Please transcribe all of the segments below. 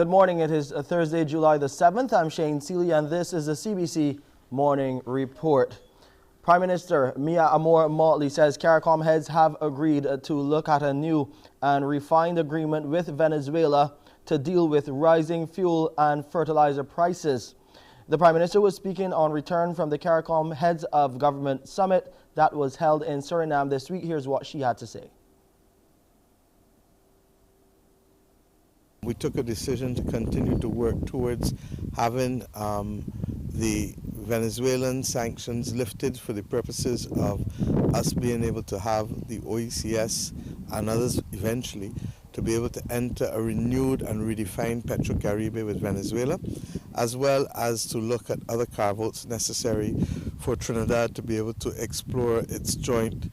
Good morning. It is Thursday, July the 7th. I'm Shane Seeley, and this is the CBC Morning Report. Prime Minister Mia Motley says CARICOM heads have agreed to look at a new and refined agreement with Venezuela to deal with rising fuel and fertilizer prices. The Prime Minister was speaking on return from the CARICOM Heads of Government Summit that was held in Suriname this week. Here's what she had to say. We took a decision to continue to work towards having the Venezuelan sanctions lifted for the purposes of us being able to have the OECS and others eventually to be able to enter a renewed and redefined Petrocaribe with Venezuela, as well as to look at other carve-outs necessary for Trinidad to be able to explore its joint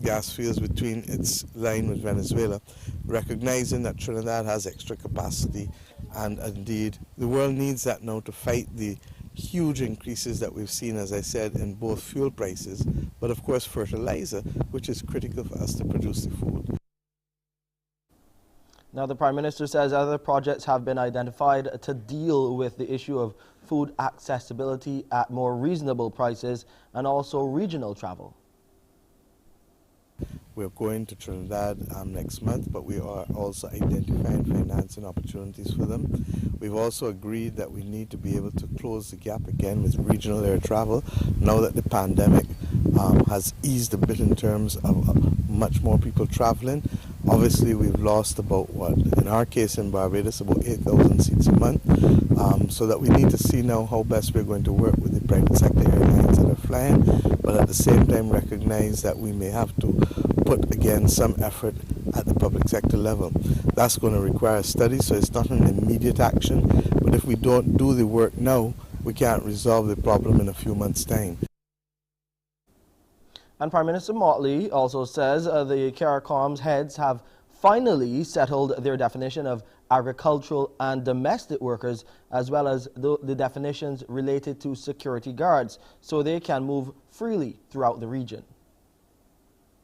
gas fields between its line with Venezuela, recognizing that Trinidad has extra capacity, and indeed the world needs that now to fight the huge increases that we've seen, as I said, in both fuel prices, but of course fertilizer, which is critical for us to produce the food. Now, the Prime Minister says other projects have been identified to deal with the issue of food accessibility at more reasonable prices and also regional travel. We're going to Trinidad next month, but we are also identifying financing opportunities for them. We've also agreed that we need to be able to close the gap again with regional air travel now that the pandemic has eased a bit in terms of much more people traveling. Obviously, we've lost about, in our case in Barbados, about 8,000 seats a month, so that we need to see now how best we're going to work with the private sector airlines that are flying, but at the same time recognize that we may have to put, again, some effort at the public sector level. That's going to require a study, so it's not an immediate action, but if we don't do the work now, we can't resolve the problem in a few months' time. And Prime Minister Motley also says the CARICOM's heads have finally settled their definition of agricultural and domestic workers, as well as the definitions related to security guards, so they can move freely throughout the region.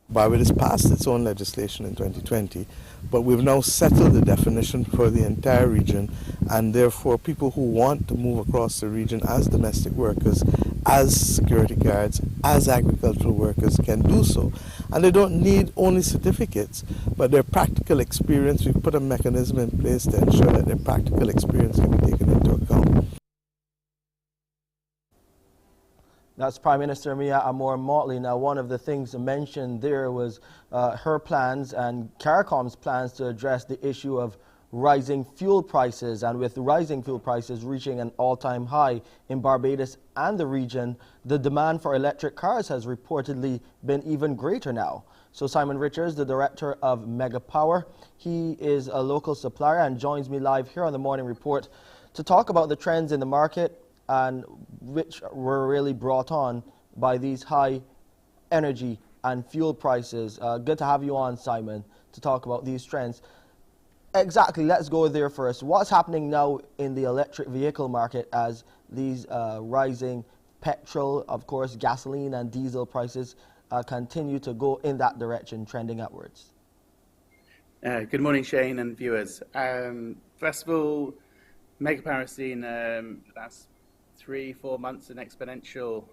Barbados passed its own legislation in 2020, but we've now settled the definition for the entire region, and therefore people who want to move across the region as domestic workers, as security guards, as agricultural workers can do so. And they don't need only certificates, but their practical experience. We've put a mechanism in place to ensure that their practical experience can be taken into account. That's Prime Minister Mia Motley. Now, one of the things mentioned there was her plans and CARICOM's plans to address the issue of rising fuel prices. And with rising fuel prices reaching an all-time high in Barbados and the region, the demand for electric cars has reportedly been even greater now. So Simon Richards, the director of Mega Power, he is a local supplier and joins me live here on the Morning Report to talk about the trends in the market, and which were really brought on by these high energy and fuel prices. Good to have you on, Simon, to talk about these trends. Exactly, let's go there first. What's happening now in the electric vehicle market as these rising petrol, of course, gasoline and diesel prices continue to go in that direction, trending upwards? Good morning, Shane and viewers. First of all, Mega Power has seen last 3-4 months an exponential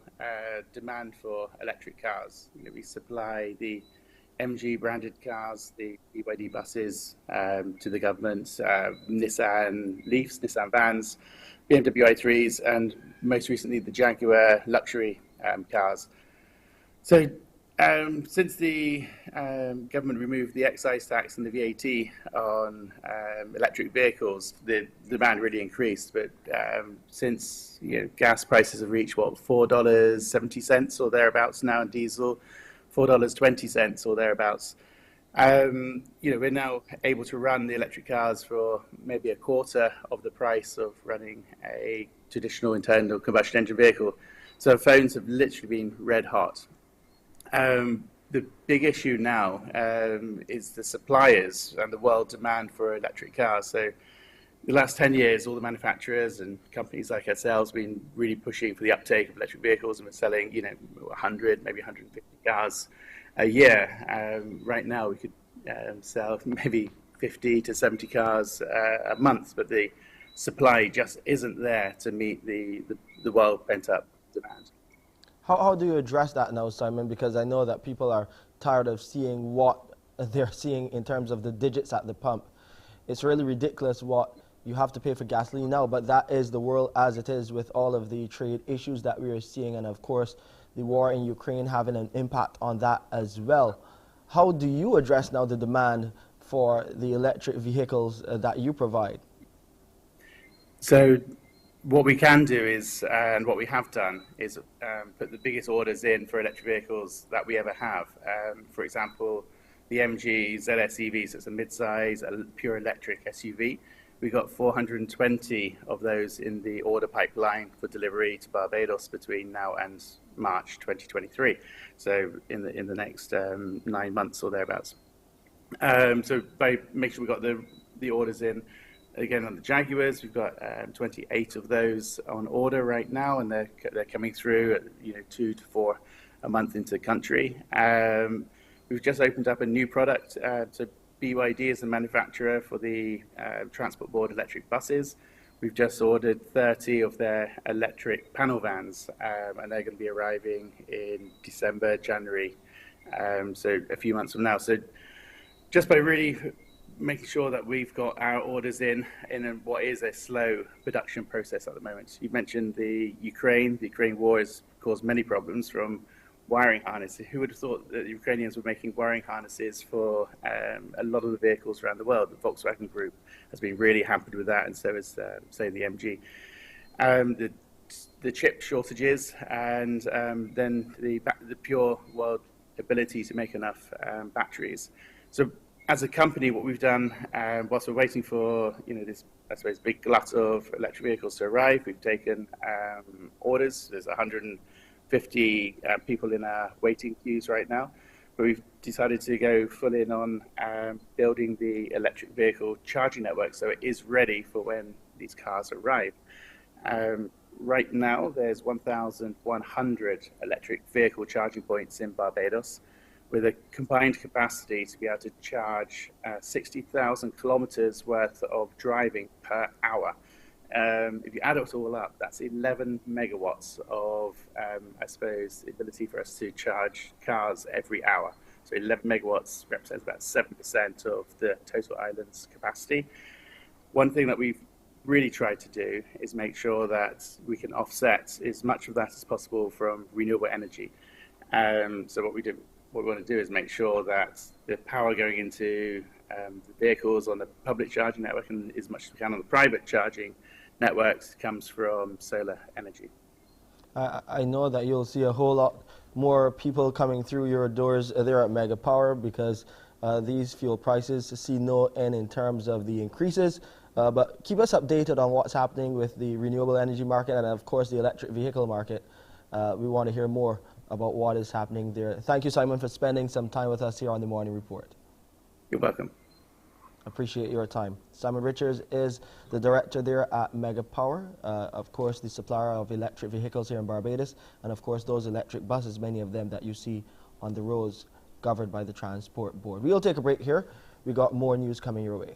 demand for electric cars. We supply the MG branded cars, the BYD buses to the government, Nissan Leafs, Nissan vans, BMW i3s, and most recently the Jaguar luxury cars. So since the government removed the excise tax and the VAT on electric vehicles, the demand really increased. But since gas prices have reached $4.70 or thereabouts now, and diesel $4.20 or thereabouts, we're now able to run the electric cars for maybe a quarter of the price of running a traditional internal combustion engine vehicle. So phones have literally been red hot. The big issue now is the suppliers and the world demand for electric cars. So the last 10 years, all the manufacturers and companies like ourselves have been really pushing for the uptake of electric vehicles, and we're selling, 100, maybe 150 cars a year. Right now, we could sell maybe 50 to 70 cars a month, but the supply just isn't there to meet the world pent-up demand. How do you address that now, Simon? Because I know that people are tired of seeing what they're seeing in terms of the digits at the pump. It's really ridiculous what you have to pay for gasoline now, but that is the world as it is with all of the trade issues that we are seeing, and of course the war in Ukraine having an impact on that as well. How do you address now the demand for the electric vehicles that you provide? So what we can do is, and what we have done, is put the biggest orders in for electric vehicles that we ever have. For example, the MG ZS EV, so it's a mid-size, a pure electric SUV. We got 420 of those in the order pipeline for delivery to Barbados between now and March 2023. So in the next 9 months or thereabouts. So by making sure we got the orders in, again on the Jaguars, we've got 28 of those on order right now, and they're coming through at 2 to 4 a month into the country. We've just opened up a new product to BYD as the manufacturer for the Transport Board electric buses. We've just ordered 30 of their electric panel vans, and they're going to be arriving in December, January, so a few months from now. So just by really making sure that we've got our orders in what is a slow production process at the moment. You mentioned the Ukraine war has caused many problems, from wiring harnesses. Who would have thought that the Ukrainians were making wiring harnesses for a lot of the vehicles around the world? The Volkswagen Group has been really hampered with that, and so is, say, the MG. The chip shortages, and then the pure world ability to make enough batteries. So as a company, what we've done, whilst we're waiting for this, I suppose, big glut of electric vehicles to arrive, we've taken orders. There's 150 people in our waiting queues right now, but we've decided to go full in on building the electric vehicle charging network, so it is ready for when these cars arrive. Right now, there's 1,100 electric vehicle charging points in Barbados, with a combined capacity to be able to charge 60,000 kilometers worth of driving per hour. If you add it all up, that's 11 megawatts of, I suppose, the ability for us to charge cars every hour. So 11 megawatts represents about 7% of the total island's capacity. One thing that we've really tried to do is make sure that we can offset as much of that as possible from renewable energy. So what we want to do is make sure that the power going into the vehicles on the public charging network, and as much as we can on the private charging networks, comes from solar energy. I know that you'll see a whole lot more people coming through your doors there at Mega Power, because these fuel prices see no end in terms of the increases. But keep us updated on what's happening with the renewable energy market and, of course, the electric vehicle market. We want to hear more about what is happening there. Thank you, Simon, for spending some time with us here on the Morning Report. You're welcome. Appreciate your time. Simon Richards is the director there at Mega Power, of course, the supplier of electric vehicles here in Barbados, and of course those electric buses, many of them that you see on the roads governed by the Transport Board. We'll take a break here. We got more news coming your way.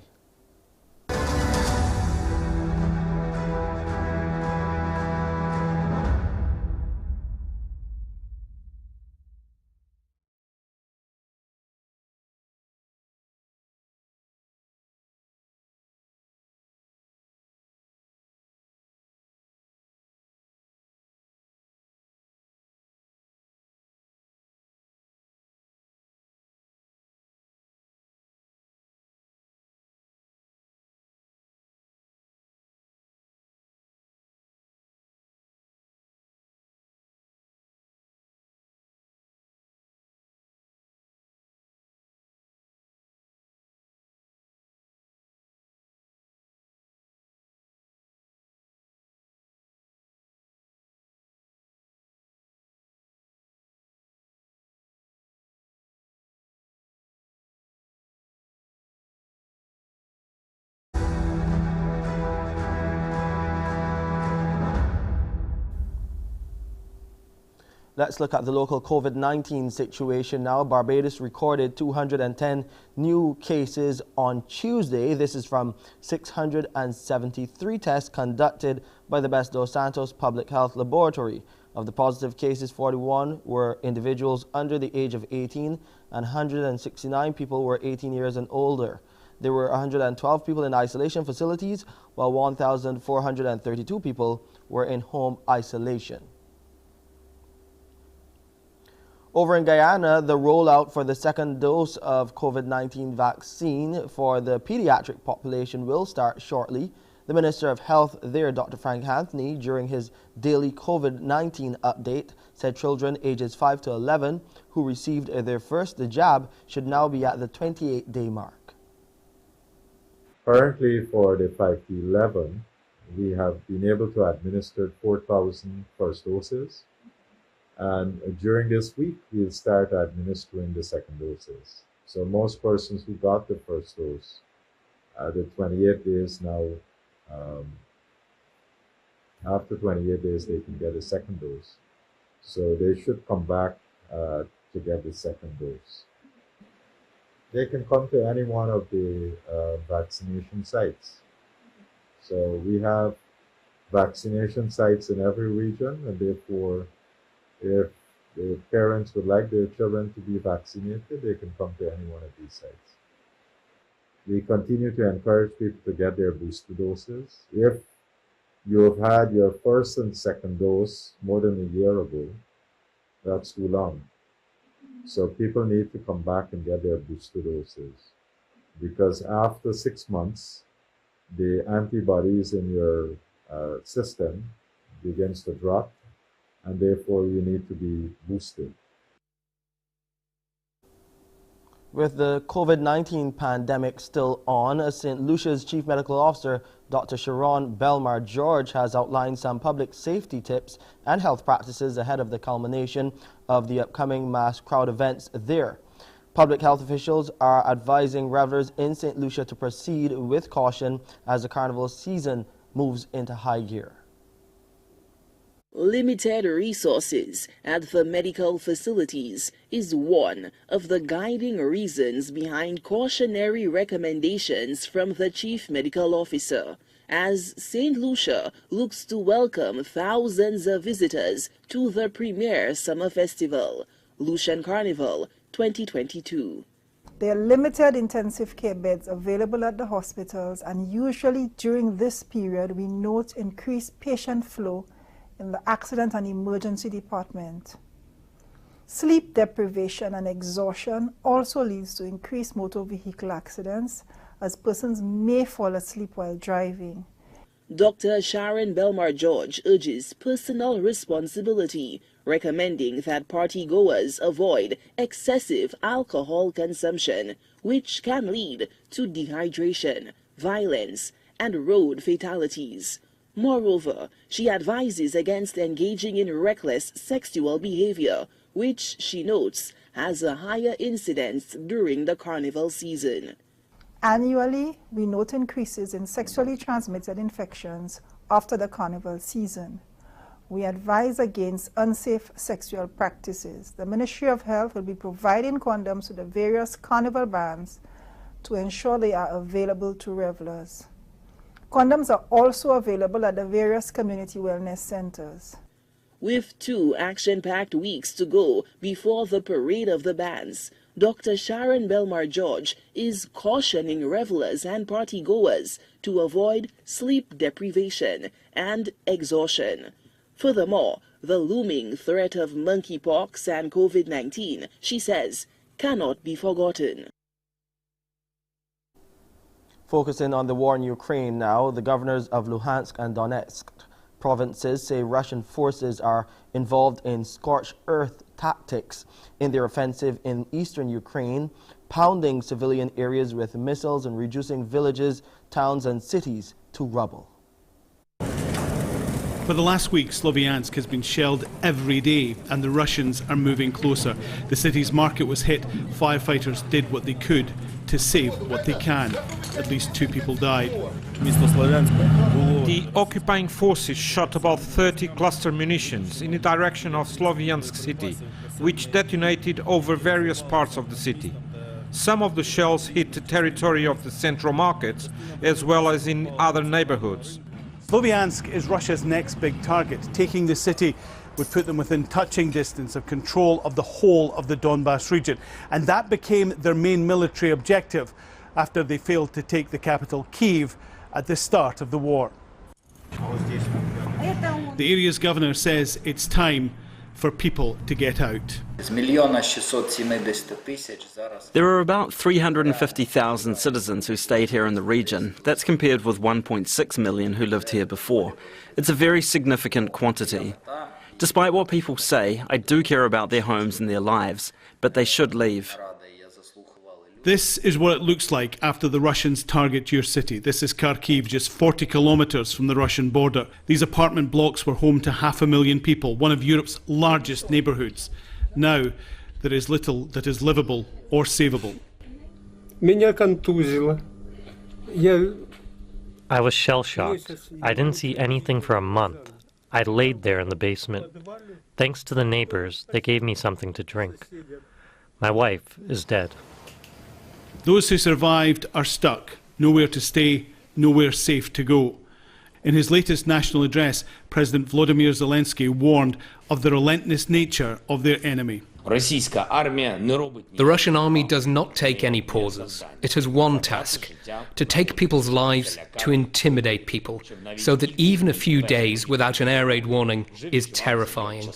Let's look at the local COVID-19 situation now. Barbados recorded 210 new cases on Tuesday. This is from 673 tests conducted by the Best Dos Santos Public Health Laboratory. Of the positive cases, 41 were individuals under the age of 18 and 169 people were 18 years and older. There were 112 people in isolation facilities, while 1,432 people were in home isolation. Over in Guyana, the rollout for the second dose of COVID-19 vaccine for the pediatric population will start shortly. The Minister of Health there, Dr. Frank Anthony, during his daily COVID-19 update, said children ages 5 to 11 who received their first jab should now be at the 28-day mark. Currently, for the 5 to 11, we have been able to administer 4,000 first doses. And during this week, we'll start administering the second doses. So most persons who got the first dose, the 28 days now, after 28 days, they can get a second dose. So they should come back to get the second dose. They can come to any one of the vaccination sites. So we have vaccination sites in every region, and therefore, if the parents would like their children to be vaccinated, they can come to any one of these sites. We continue to encourage people to get their booster doses. If you have had your first and second dose more than a year ago, that's too long. So people need to come back and get their booster doses, because after 6 months, the antibodies in your system begins to drop, and therefore you need to be boosted. With the COVID-19 pandemic still on, St. Lucia's Chief Medical Officer, Dr. Sharon Belmar-George, has outlined some public safety tips and health practices ahead of the culmination of the upcoming mass crowd events there. Public health officials are advising revelers in St. Lucia to proceed with caution as the carnival season moves into high gear. Limited resources at the medical facilities is one of the guiding reasons behind cautionary recommendations from the Chief Medical Officer, as St. Lucia looks to welcome thousands of visitors to the premier summer festival, Lucian Carnival 2022. There are limited intensive care beds available at the hospitals, and usually during this period we note increased patient flow in the accident and emergency department. Sleep deprivation and exhaustion also leads to increased motor vehicle accidents, as persons may fall asleep while driving. Dr. Sharon Belmar-George urges personal responsibility, recommending that partygoers avoid excessive alcohol consumption, which can lead to dehydration, violence, and road fatalities. Moreover, she advises against engaging in reckless sexual behavior, which she notes has a higher incidence during the carnival season. Annually, we note increases in sexually transmitted infections after the carnival season. We advise against unsafe sexual practices. The Ministry of Health will be providing condoms to the various carnival bands to ensure they are available to revelers. Condoms are also available at the various community wellness centers. With 2 action-packed weeks to go before the parade of the bands, Dr. Sharon Belmar-George is cautioning revelers and partygoers to avoid sleep deprivation and exhaustion. Furthermore, the looming threat of monkeypox and COVID-19, she says, cannot be forgotten. Focusing on the war in Ukraine now, the governors of Luhansk and Donetsk provinces say Russian forces are involved in scorched earth tactics in their offensive in eastern Ukraine, pounding civilian areas with missiles and reducing villages, towns and cities to rubble. For the last week, Sloviansk has been shelled every day and the Russians are moving closer. The city's market was hit. Firefighters did what they could to save what they can. At least 2 people died. The occupying forces shot about 30 cluster munitions in the direction of Sloviansk city, which detonated over various parts of the city. Some of the shells hit the territory of the central markets, as well as in other neighborhoods. Sloviansk is Russia's next big target. Taking the city would put them within touching distance of control of the whole of the Donbass region. And that became their main military objective after they failed to take the capital, Kyiv, at the start of the war. The area's governor says it's time for people to get out. There are about 350,000 citizens who stayed here in the region. That's compared with 1.6 million who lived here before. It's a very significant quantity. Despite what people say, I do care about their homes and their lives, but they should leave. This is what it looks like after the Russians target your city. This is Kharkiv, just 40 kilometres from the Russian border. These apartment blocks were home to 500,000 people, one of Europe's largest neighbourhoods. Now, there is little that is livable or savable. I was shell-shocked. I didn't see anything for a month. I laid there in the basement. Thanks to the neighbors, they gave me something to drink. My wife is dead. Those who survived are stuck, nowhere to stay, nowhere safe to go. In his latest national address, President Volodymyr Zelensky warned of the relentless nature of their enemy. The Russian army does not take any pauses. It has one task: to take people's lives, to intimidate people, so that even a few days without an air raid warning is terrifying.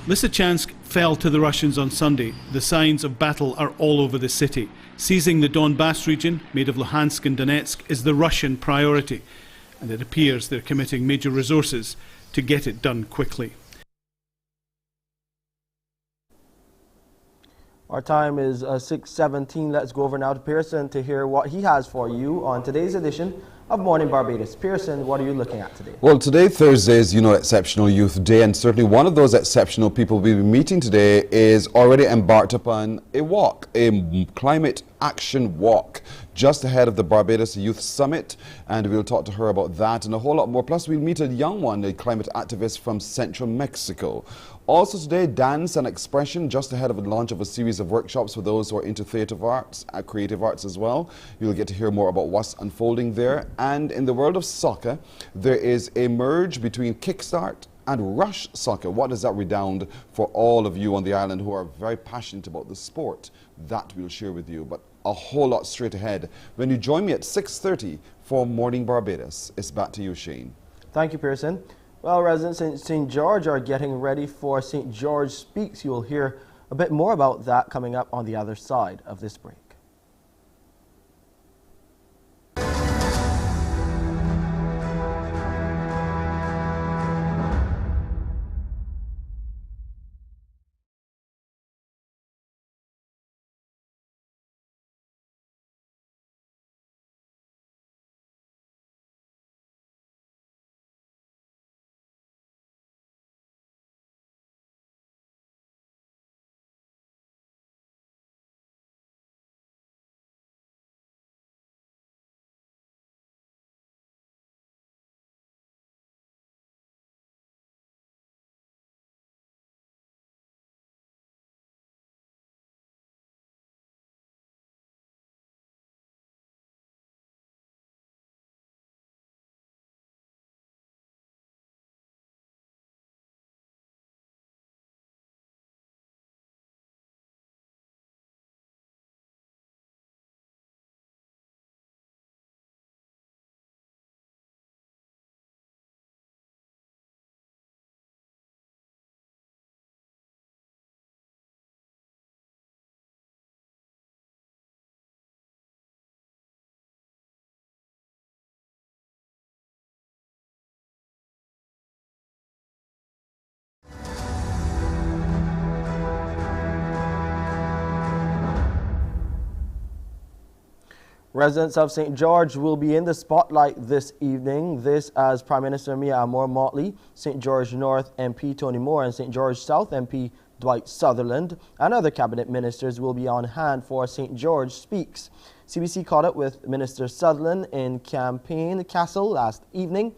Lysychansk fell to the Russians on Sunday. The signs of battle are all over the city. Seizing the Donbass region, made of Luhansk and Donetsk, is the Russian priority, and it appears they're committing major resources to get it done quickly. Our time is 6:17. Let's go over now to Pearson to hear what he has for you on today's edition of Mornin Barbados. Pearson, what are you looking at today? Well, today, Thursday, is, Exceptional Youth Day, and certainly one of those exceptional people we'll be meeting today is already embarked upon a walk, a climate action walk, just ahead of the Barbados Youth Summit, and we'll talk to her about that and a whole lot more. Plus, we'll meet a young one, a climate activist from Central Mexico. Also today, dance and expression, just ahead of the launch of a series of workshops for those who are into theatre arts, creative arts as well. You'll get to hear more about what's unfolding there. And in the world of soccer, there is a merge between Kickstart and Rush Soccer. What does that redound for all of you on the island who are very passionate about the sport? That we'll share with you, but a whole lot straight ahead when you join me at 6:30 for Morning Barbados. It's back to you, Shane. Thank you, Pearson. Well, residents in St. George are getting ready for St. George Speaks. You'll hear a bit more about that coming up on the other side of this break. Residents of St. George will be in the spotlight this evening. This as Prime Minister Mia Amor-Motley, St. George North MP Tony Moore and St. George South MP Dwight Sutherland and other cabinet ministers will be on hand for St. George Speaks. CBC caught up with Minister Sutherland in Campaign Castle last evening,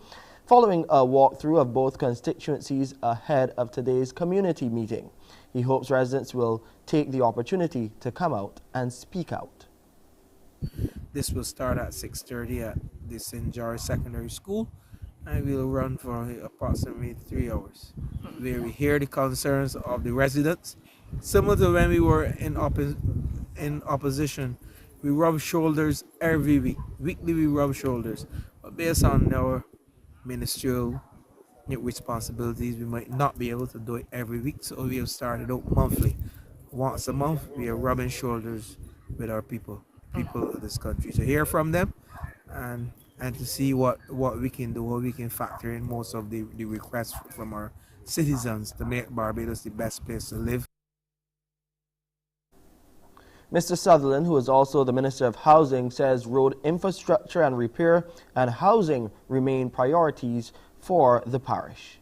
following a walkthrough of both constituencies ahead of today's community meeting. He hopes residents will take the opportunity to come out and speak out. This will start at 6:30 at the St. George Secondary School and will run for approximately 3 hours, where we hear the concerns of the residents. Similar to when we were in opposition, we rub shoulders every week. Weekly we rub shoulders, but based on our ministerial responsibilities, we might not be able to do it every week, so we have started out monthly. Once a month, we are rubbing shoulders with our people of this country, to hear from them and to see what we can do, how we can factor in most of the requests from our citizens to make Barbados the best place to live. Mr. Sutherland, who is also the Minister of Housing, says road infrastructure and repair and housing remain priorities for the parish.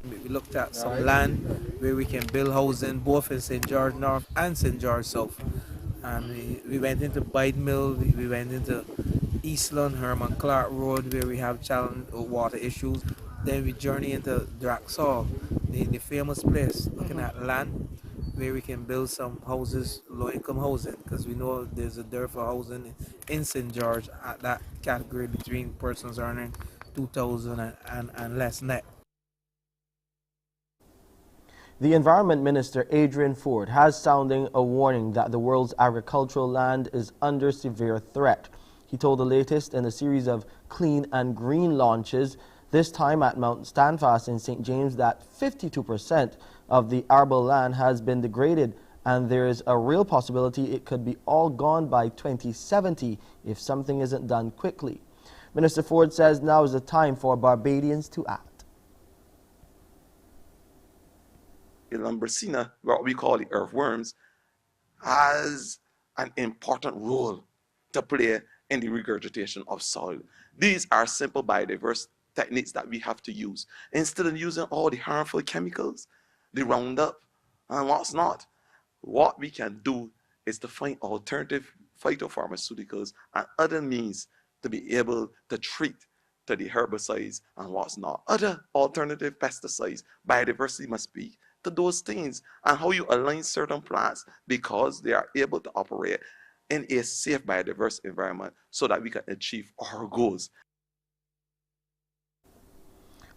We looked at some land where we can build housing both in St. George North and St. George South. And we went into Bide Mill, we went into Eastland, Herman Clark Road, where we have challenge water issues. Then we journey into Draxall, the famous place, looking at land where we can build some houses, low-income housing, because we know there's a dearth for housing in St. George at that category between persons earning $2,000 and less net. The Environment Minister, Adrian Ford, has sounding a warning that the world's agricultural land is under severe threat. He told the latest in a series of clean and green launches, this time at Mount Standfast in St. James, that 52% of the arable land has been degraded, and there is a real possibility it could be all gone by 2070 if something isn't done quickly. Minister Ford says now is the time for Barbadians to act. Lumbricina, what we call the earthworms, has an important role to play in the regurgitation of soil. These are simple biodiverse techniques that we have to use. Instead of using all the harmful chemicals, the Roundup and what's not, what we can do is to find alternative phytopharmaceuticals and other means to be able to treat to the herbicides and what's not. Other alternative pesticides, biodiversity must be to those things, and how you align certain plants because they are able to operate in a safe biodiverse environment so that we can achieve our goals.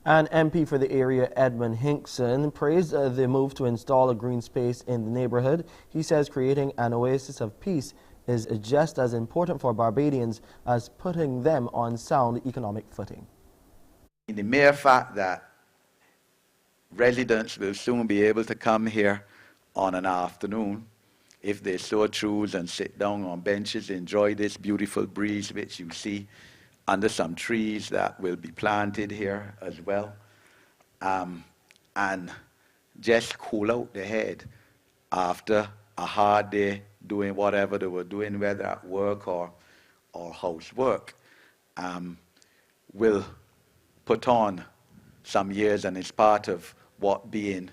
An MP for the area, Edmund Hinkson, praised the move to install a green space in the neighborhood. He says creating an oasis of peace is just as important for Barbadians as putting them on sound economic footing. The mere fact that residents will soon be able to come here on an afternoon if they so choose and sit down on benches, enjoy this beautiful breeze which you see under some trees that will be planted here as well, and just cool out their head after a hard day doing whatever they were doing, whether at work or housework, will put on some years, and it's part of what being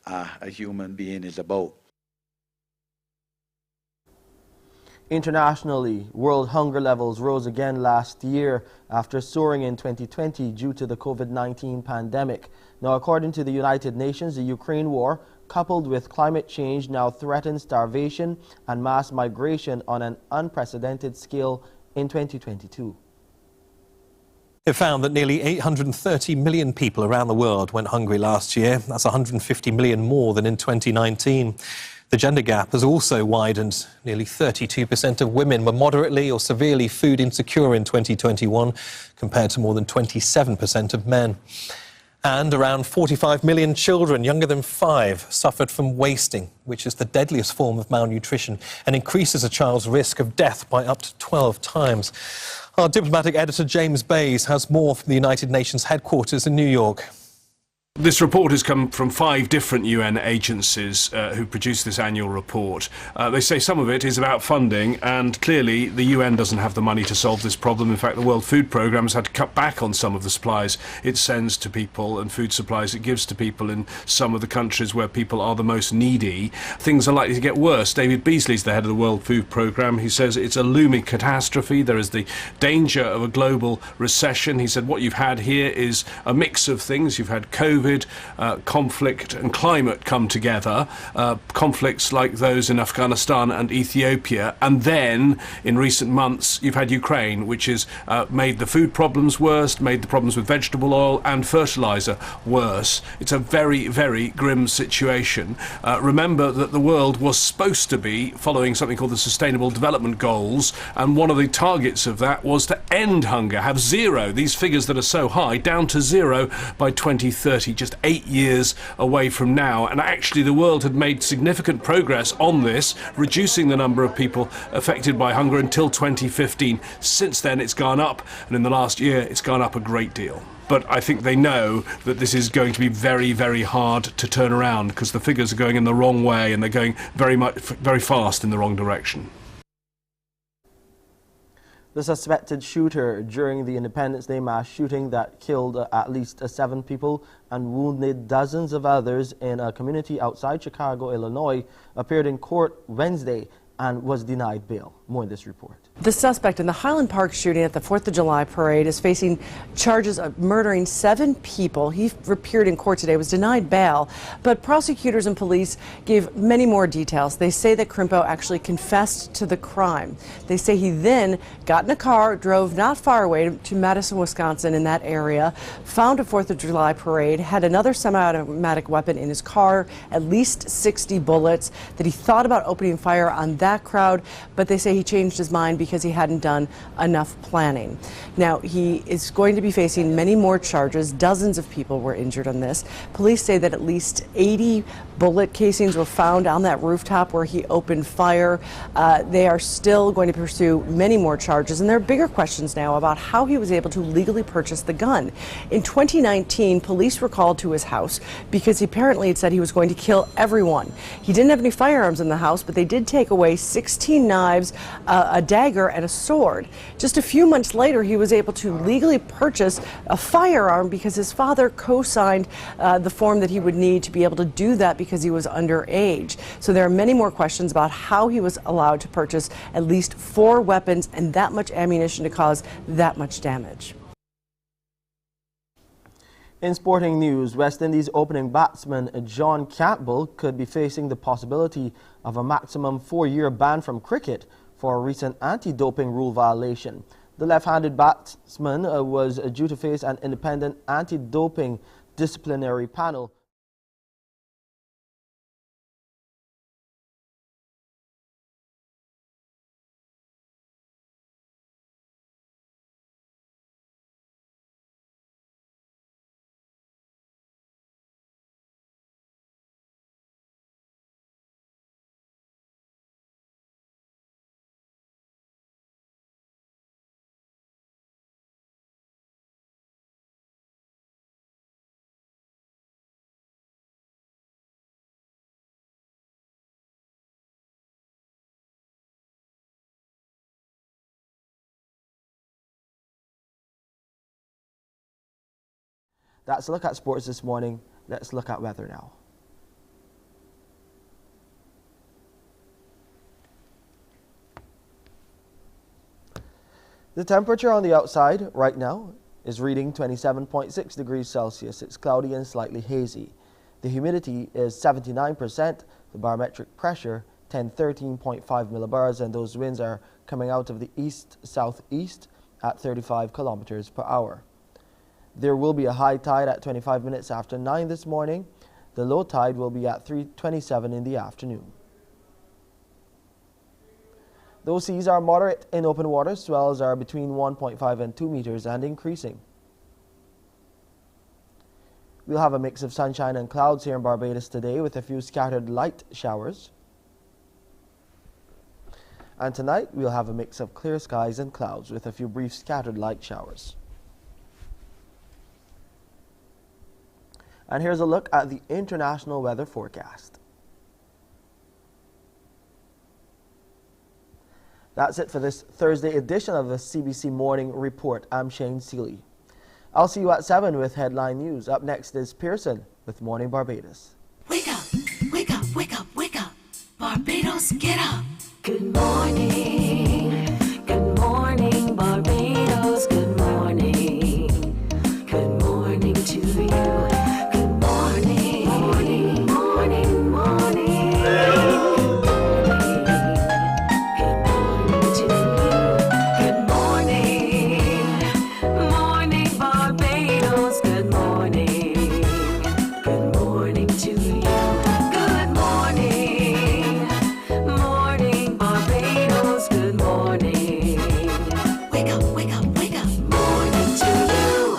a human being is about. Internationally, world hunger levels rose again last year after soaring in 2020 due to the COVID-19 pandemic. Now, according to the United Nations, the Ukraine war, coupled with climate change, now threatens starvation and mass migration on an unprecedented scale in 2022. It found that nearly 830 million people around the world went hungry last year. That's 150 million more than in 2019. The gender gap has also widened. Nearly 32% of women were moderately or severely food insecure in 2021, compared to more than 27% of men. And around 45 million children younger than 5 suffered from wasting, which is the deadliest form of malnutrition and increases a child's risk of death by up to 12 times. Our diplomatic editor James Bays has more from the United Nations headquarters in New York. This report has come from 5 different UN agencies who produced this annual report. They say some of it is about funding, and clearly the UN doesn't have the money to solve this problem. In fact, the World Food Programme has had to cut back on some of the supplies it sends to people and food supplies it gives to people in some of the countries where people are the most needy. Things are likely to get worse. David Beasley's the head of the World Food Programme. He says it's a looming catastrophe. There is the danger of a global recession. He said what you've had here is a mix of things. You've had COVID, conflict and climate come together, conflicts like those in Afghanistan and Ethiopia, and then in recent months you've had Ukraine, which has made the food problems worse, made the problems with vegetable oil and fertilizer worse. It's a very, very grim situation. Remember that the world was supposed to be following something called the Sustainable Development Goals, and one of the targets of that was to end hunger, have zero, these figures that are so high, down to zero by 2030. Just 8 years away from now, and actually the world had made significant progress on this, reducing the number of people affected by hunger until 2015. Since then it's gone up, and in the last year it's gone up a great deal. But I think they know that this is going to be very, very hard to turn around, because the figures are going in the wrong way and they're going very fast in the wrong direction. The suspected shooter during the Independence Day mass shooting that killed at least 7 people and wounded dozens of others in a community outside Chicago, Illinois, appeared in court Wednesday and was denied bail. More in this report. The suspect in the Highland Park shooting at the 4th of July parade is facing charges of murdering 7 people. He appeared in court today, was denied bail, but prosecutors and police gave many more details. They say that Crimpo actually confessed to the crime. They say he then got in a car, drove not far away to Madison, Wisconsin, in that area, found a 4th of July parade, had another semi-automatic weapon in his car, at least 60 bullets, that he thought about opening fire on that crowd, but they say he changed his mind because he hadn't done enough planning. Now, he is going to be facing many more charges. Dozens of people were injured on this. Police say that at least 80 bullet casings were found on that rooftop where he opened fire. They are still going to pursue many more charges, and there are bigger questions now about how he was able to legally purchase the gun. In 2019, police were called to his house because he apparently had said he was going to kill everyone. He didn't have any firearms in the house, but they did take away 16 knives, a dagger, and a sword. Just a few months later, he was able to legally purchase a firearm because his father co-signed the form that he would need to be able to do that because he was underage. So there are many more questions about how he was allowed to purchase at least 4 weapons and that much ammunition to cause that much damage. In sporting news, West Indies opening batsman John Campbell could be facing the possibility of a maximum 4-year ban from cricket for a recent anti-doping rule violation. The left-handed batsman was due to face an independent anti-doping disciplinary panel. That's a look at sports this morning. Let's look at weather now. The temperature on the outside right now is reading 27.6 degrees Celsius. It's cloudy and slightly hazy. The humidity is 79%. The barometric pressure 1013.5 millibars, and those winds are coming out of the east-southeast at 35 kilometers per hour. There will be a high tide at 25 minutes after 9 this morning. The low tide will be at 3:27 in the afternoon. Those seas are moderate in open water. Swells are between 1.5 and 2 meters and increasing. We'll have a mix of sunshine and clouds here in Barbados today with a few scattered light showers. And tonight we'll have a mix of clear skies and clouds with a few brief scattered light showers. And here's a look at the international weather forecast. That's it for this Thursday edition of the CBC Morning Report. I'm Shane Seeley. I'll see you at 7 with headline news. Up next is Pearson with Morning Barbados. Wake up, wake up, wake up, wake up. Barbados, get up. Good morning. Good morning, Barbados. Good morning. Good morning to you. Good morning. Morning, morning, morning. Good morning to you. Good morning. Morning, Barbados. Good morning. Good morning to you. Good morning. Morning, Barbados. Good morning. Wake up, wake up, wake up. Morning to you.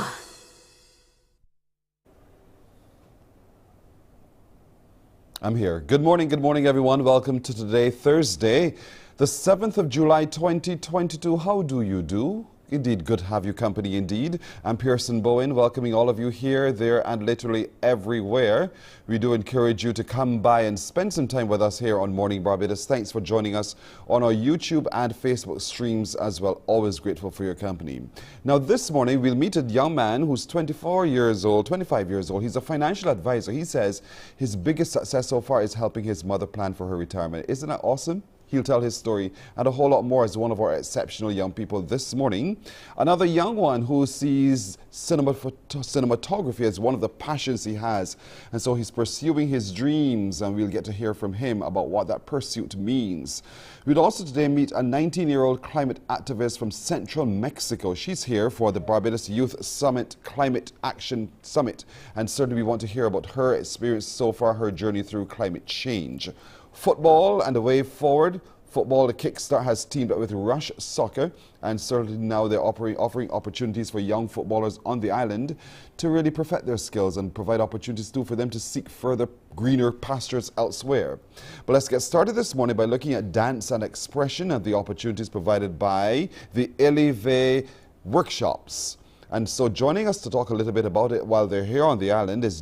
I'm here. Good morning, everyone. Welcome to today, Thursday, the 7th of July, 2022. How do you do? Indeed, good to have you company indeed. I'm Pearson Bowen, welcoming all of you here, there, and literally everywhere. We do encourage you to come by and spend some time with us here on Morning Barbados. Thanks for joining us on our YouTube and Facebook streams as well. Always grateful for your company. Now, this morning, we'll meet a young man who's 25 years old. He's a financial advisor. He says his biggest success so far is helping his mother plan for her retirement. Isn't that awesome? He'll tell his story and a whole lot more as one of our exceptional young people this morning. Another young one who sees cinematography as one of the passions he has. And so he's pursuing his dreams, and we'll get to hear from him about what that pursuit means. We'll also today meet a 19-year-old climate activist from central Mexico. She's here for the Barbados Youth Summit Climate Action Summit. And certainly we want to hear about her experience so far, her journey through climate change. Football and the way forward. Football, the Kickstart, has teamed up with Rush Soccer, and certainly now they're offering opportunities for young footballers on the island to really perfect their skills and provide opportunities too for them to seek further greener pastures elsewhere. But let's get started this morning by looking at dance and expression and the opportunities provided by the Eleve workshops. And so joining us to talk a little bit about it while they're here on the island is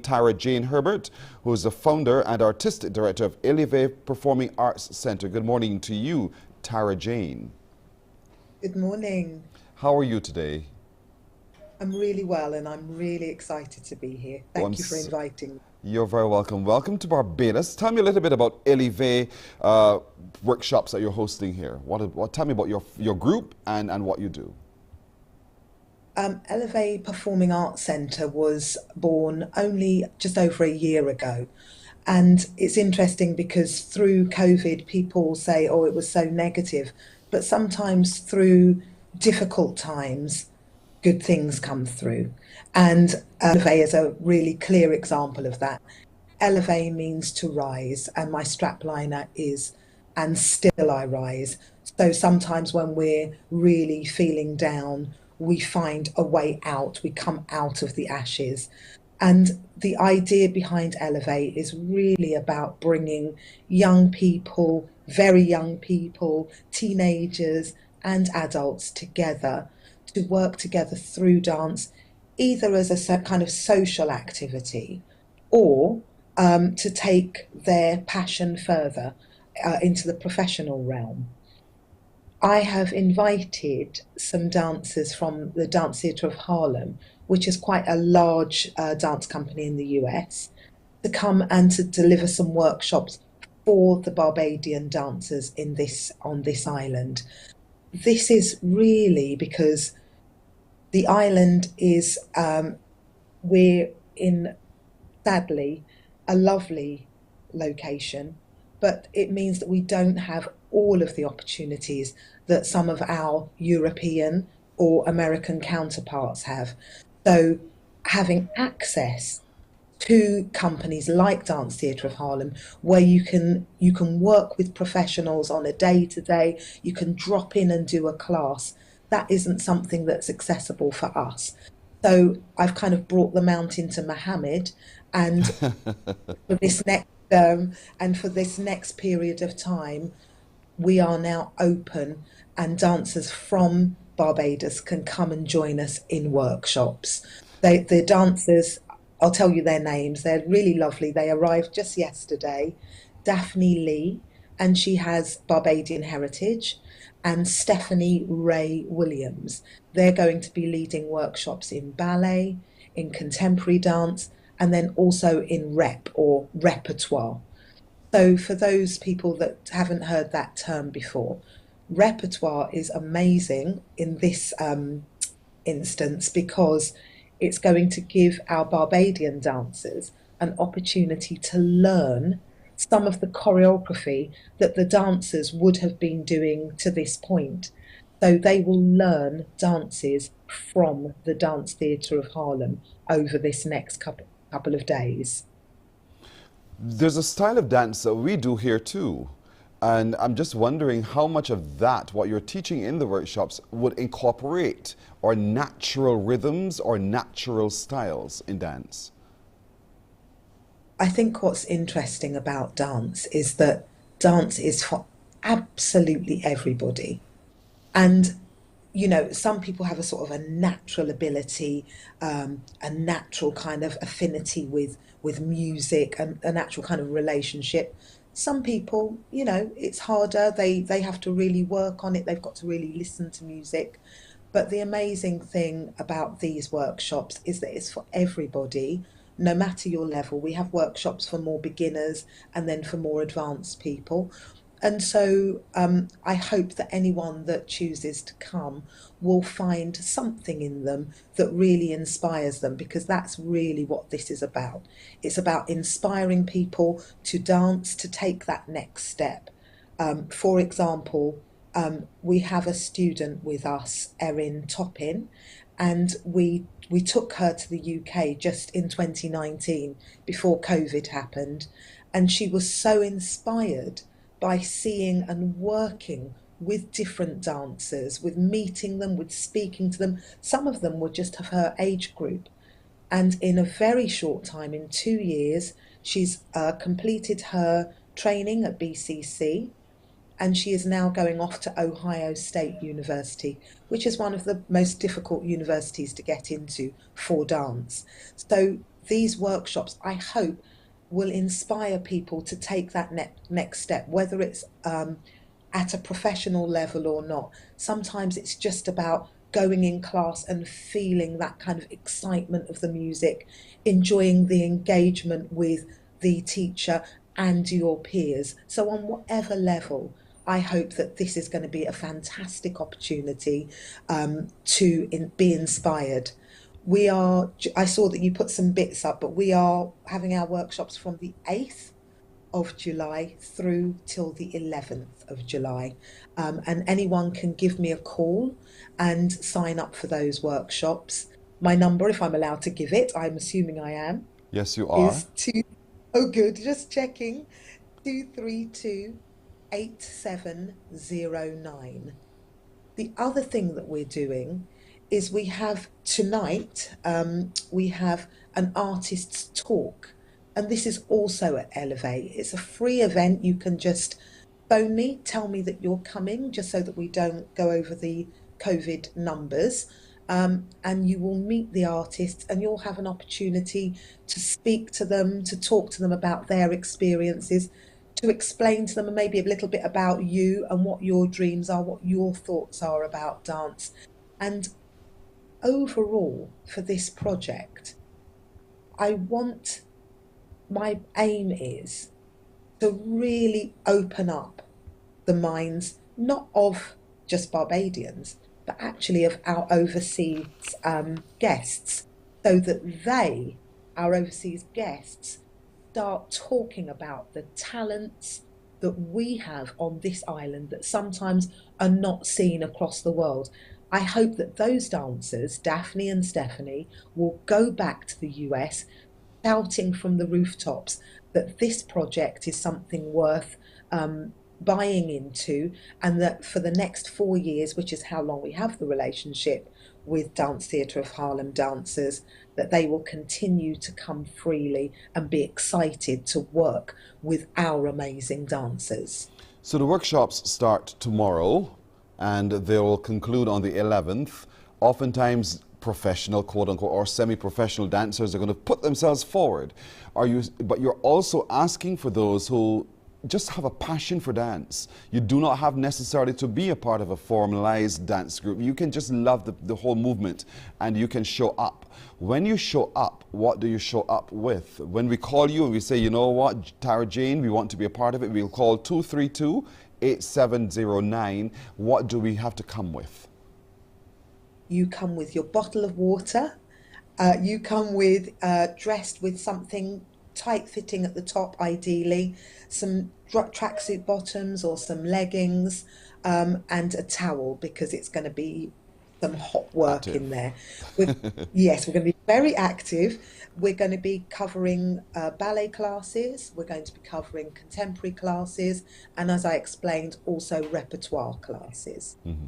Tara Jane Herbert, who is the founder and artistic director of Eleve Performing Arts Center. Good morning to you, Tara Jane. Good morning. How are you today? I'm really well, and I'm really excited to be here. Thank you for inviting me. You're very welcome. Welcome to Barbados. Tell me a little bit about Eleve workshops that you're hosting here. Tell me about your group and what you do. Eleve Performing Arts Centre was born only just over a year ago. And it's interesting because through COVID, people say, oh, it was so negative. But sometimes through difficult times, good things come through. And Eleve is a really clear example of that. Eleve means to rise, and my strapliner is, and still I rise. So sometimes when we're really feeling down, we find a way out, we come out of the ashes. And the idea behind Eleve is really about bringing young people, very young people, teenagers and adults together to work together through dance, either as a kind of social activity or to take their passion further into the professional realm. I have invited some dancers from the Dance Theatre of Harlem, which is quite a large dance company in the US, to come and to deliver some workshops for the Barbadian dancers on this island. This is really because the island is, we're in, sadly, a lovely location, but it means that we don't have all of the opportunities that some of our European or American counterparts have. So having access to companies like Dance Theatre of Harlem, where you can work with professionals on a day-to-day, you can drop in and do a class, that isn't something that's accessible for us. So I've kind of brought the mountain to Mohammed, and for this next period of time, we are now open, and dancers from Barbados can come and join us in workshops. The dancers I'll tell you their names. They're really lovely. They arrived just yesterday. Daphne Lee, and she has Barbadian heritage, and Stephanie Ray Williams. They're going to be leading workshops in ballet, in contemporary dance, and then also in rep or repertoire. So for those people that haven't heard that term before, repertoire is amazing in this instance because it's going to give our Barbadian dancers an opportunity to learn some of the choreography that the dancers would have been doing to this point. So they will learn dances from the Dance Theatre of Harlem over this next couple of days. There's a style of dance that we do here too. And I'm just wondering how much of that, what you're teaching in the workshops, would incorporate or natural rhythms or natural styles in dance? I think what's interesting about dance is that dance is for absolutely everybody. And, you know, some people have a sort of a natural ability, a natural kind of affinity with music, and a natural kind of relationship. Some people, you know, it's harder. They have to really work on it. They've got to really listen to music. But the amazing thing about these workshops is that it's for everybody, no matter your level. We have workshops for more beginners and then for more advanced people. And so I hope that anyone that chooses to come will find something in them that really inspires them, because that's really what this is about. It's about inspiring people to dance, to take that next step. For example, we have a student with us, Erin Toppin, and we took her to the UK just in 2019 before COVID happened, and she was so inspired by seeing and working with different dancers, with meeting them, with speaking to them. Some of them were just of her age group. And in a very short time, in 2 years, she's completed her training at BCC, and she is now going off to Ohio State University, which is one of the most difficult universities to get into for dance. So these workshops, I hope, will inspire people to take that next step, whether it's at a professional level or not. Sometimes it's just about going in class and feeling that kind of excitement of the music, enjoying the engagement with the teacher and your peers. So on whatever level, I hope that this is going to be a fantastic opportunity to be inspired. I saw that you put some bits up, but we are having our workshops from the 8th of July through till the 11th of July. And anyone can give me a call and sign up for those workshops. My number, if I'm allowed to give it, I'm assuming I am. Yes, you are. Is oh good, just checking, 232-8709. The other thing that we're doing is we have tonight, we have an artist's talk, and this is also at Elevate. It's a free event. You can just phone me, tell me that you're coming, just so that we don't go over the COVID numbers, and you will meet the artists, and you'll have an opportunity to speak to them, to talk to them about their experiences, to explain to them maybe a little bit about you and what your dreams are, what your thoughts are about dance. And overall, for this project, my aim is to really open up the minds, not of just Barbadians, but actually of our overseas guests, so that our overseas guests, start talking about the talents that we have on this island that sometimes are not seen across the world. I hope that those dancers, Daphne and Stephanie, will go back to the US shouting from the rooftops that this project is something worth buying into, and that for the next 4 years, which is how long we have the relationship with Dance Theatre of Harlem dancers, that they will continue to come freely and be excited to work with our amazing dancers. So the workshops start tomorrow and they will conclude on the 11th. Oftentimes professional, quote unquote, or semi-professional dancers are going to put themselves forward. But you're also asking for those who just have a passion for dance. You do not have necessarily to be a part of a formalized dance group. You can just love the whole movement, and you can show up. When you show up, what do you show up with? When we call you and we say, you know what, Tara Jane, we want to be a part of it, we'll call 232-8709. What do we have to come with? You come with your bottle of water. You come with dressed with something tight fitting at the top, ideally, some tracksuit bottoms or some leggings, and a towel, because it's going to be some hot work in there. Yes, we're going to be very active. We're going to be covering ballet classes. We're going to be covering contemporary classes, and as I explained, also repertoire classes. Mm-hmm.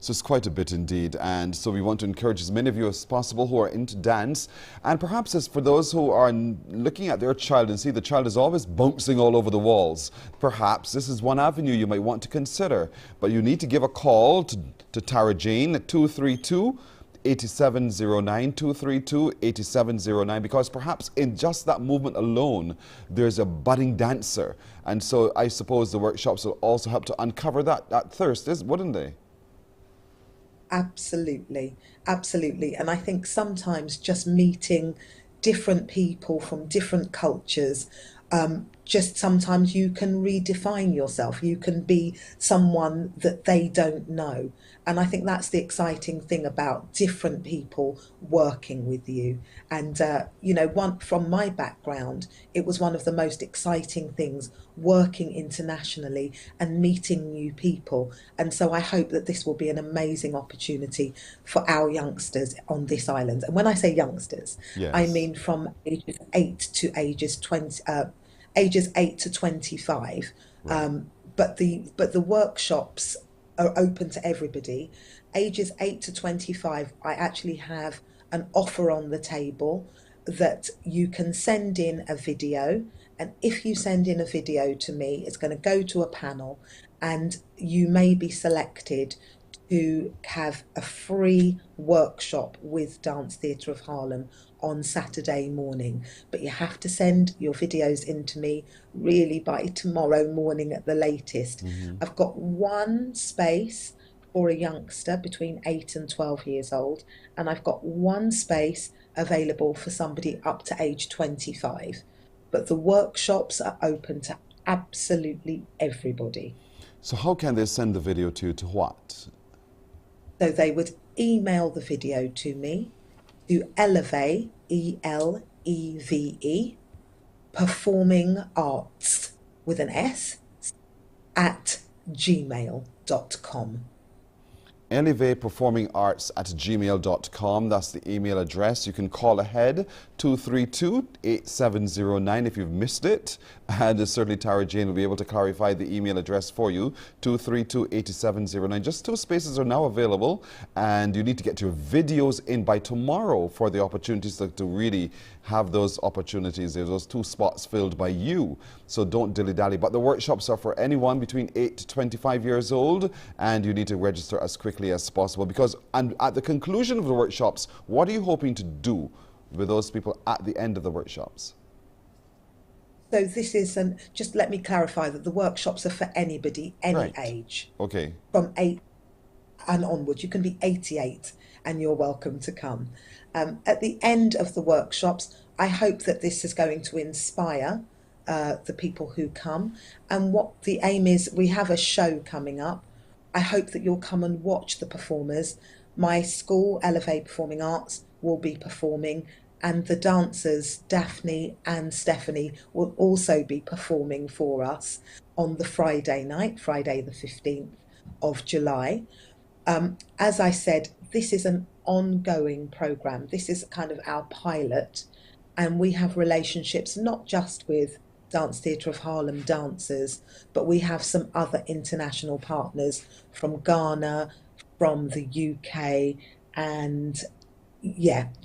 So it's quite a bit indeed, and so we want to encourage as many of you as possible who are into dance, and perhaps as for those who are looking at their child and see the child is always bouncing all over the walls, perhaps this is one avenue you might want to consider. But you need to give a call to Tara Jane at 232-8709, 232-8709, because perhaps in just that movement alone, there's a budding dancer. And so I suppose the workshops will also help to uncover that thirst, wouldn't they? Absolutely, absolutely. And I think sometimes just meeting different people from different cultures, just sometimes you can redefine yourself. You can be someone that they don't know. And I think that's the exciting thing about different people working with you. And, you know, from my background, it was one of the most exciting things, working internationally and meeting new people. And so I hope that this will be an amazing opportunity for our youngsters on this island. And when I say youngsters, yes, I mean from ages 8 to ages 20, ages 8 to 25. Right. But the workshops are open to everybody. Ages 8 to 25, I actually have an offer on the table that you can send in a video, and if you send in a video to me, it's going to go to a panel, and you may be selected to have a free workshop with Dance Theatre of Harlem on Saturday morning. But you have to send your videos in to me really by tomorrow morning at the latest. Mm-hmm. I've got one space for a youngster between 8 and 12 years old, and I've got one space available for somebody up to age 25. But the workshops are open to absolutely everybody. So how can they send the video to what? So they would email the video to me to Eleve, E-L-E-V-E, Performing Arts with an S, at gmail.com. eleveperformingarts@gmail.com. That's the email address. You can call ahead 232-8709 if you've missed it, and certainly Tara Jane will be able to clarify the email address for you, 232-8709. Just 2 spaces are now available, and you need to get your videos in by tomorrow for the opportunities to really have those opportunities. There's those 2 spots filled by you, so don't dilly-dally. But the workshops are for anyone between 8 to 25 years old, and you need to register as quickly as possible, because and at the conclusion of the workshops, what are you hoping to do with those people at the end of the workshops? So this is, just let me clarify that the workshops are for anybody, any age. Okay. From 8 and onwards. You can be 88 and you're welcome to come. At the end of the workshops, I hope that this is going to inspire the people who come. And what the aim is, we have a show coming up. I hope that you'll come and watch the performers. My school, Elevate Performing Arts, will be performing, and the dancers, Daphne and Stephanie, will also be performing for us on the Friday night, Friday the 15th of July. As I said, this is an ongoing programme. This is kind of our pilot, and we have relationships not just with Dance Theatre of Harlem dancers, but we have some other international partners from Ghana, from the UK, and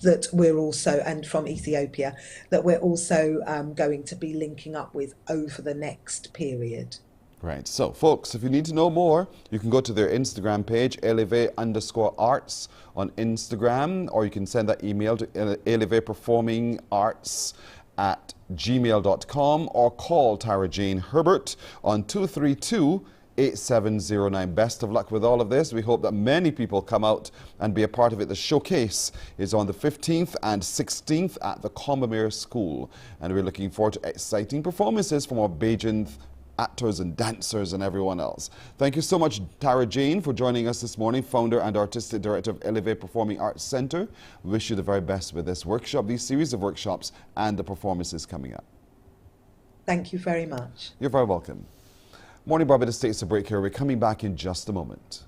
that we're also, and from Ethiopia, that we're also going to be linking up with over the next period. Right. So, folks, if you need to know more, you can go to their Instagram page, eleve_arts on Instagram, or you can send that email to eleveperformingarts@gmail.com, or call Tara Jane Herbert on 232-8709. Best of luck with all of this. We hope that many people come out and be a part of it. The showcase is on the 15th and 16th at the Combermere School, and we're looking forward to exciting performances from our Bajan actors and dancers and everyone else. Thank you so much, Tara Jane, for joining us this morning, founder and artistic director of Elevate Performing Arts Centre. Wish you the very best with this workshop, these series of workshops, and the performances coming up. Thank you very much. You're very welcome. Morning Barbados takes a break here. We're coming back in just a moment.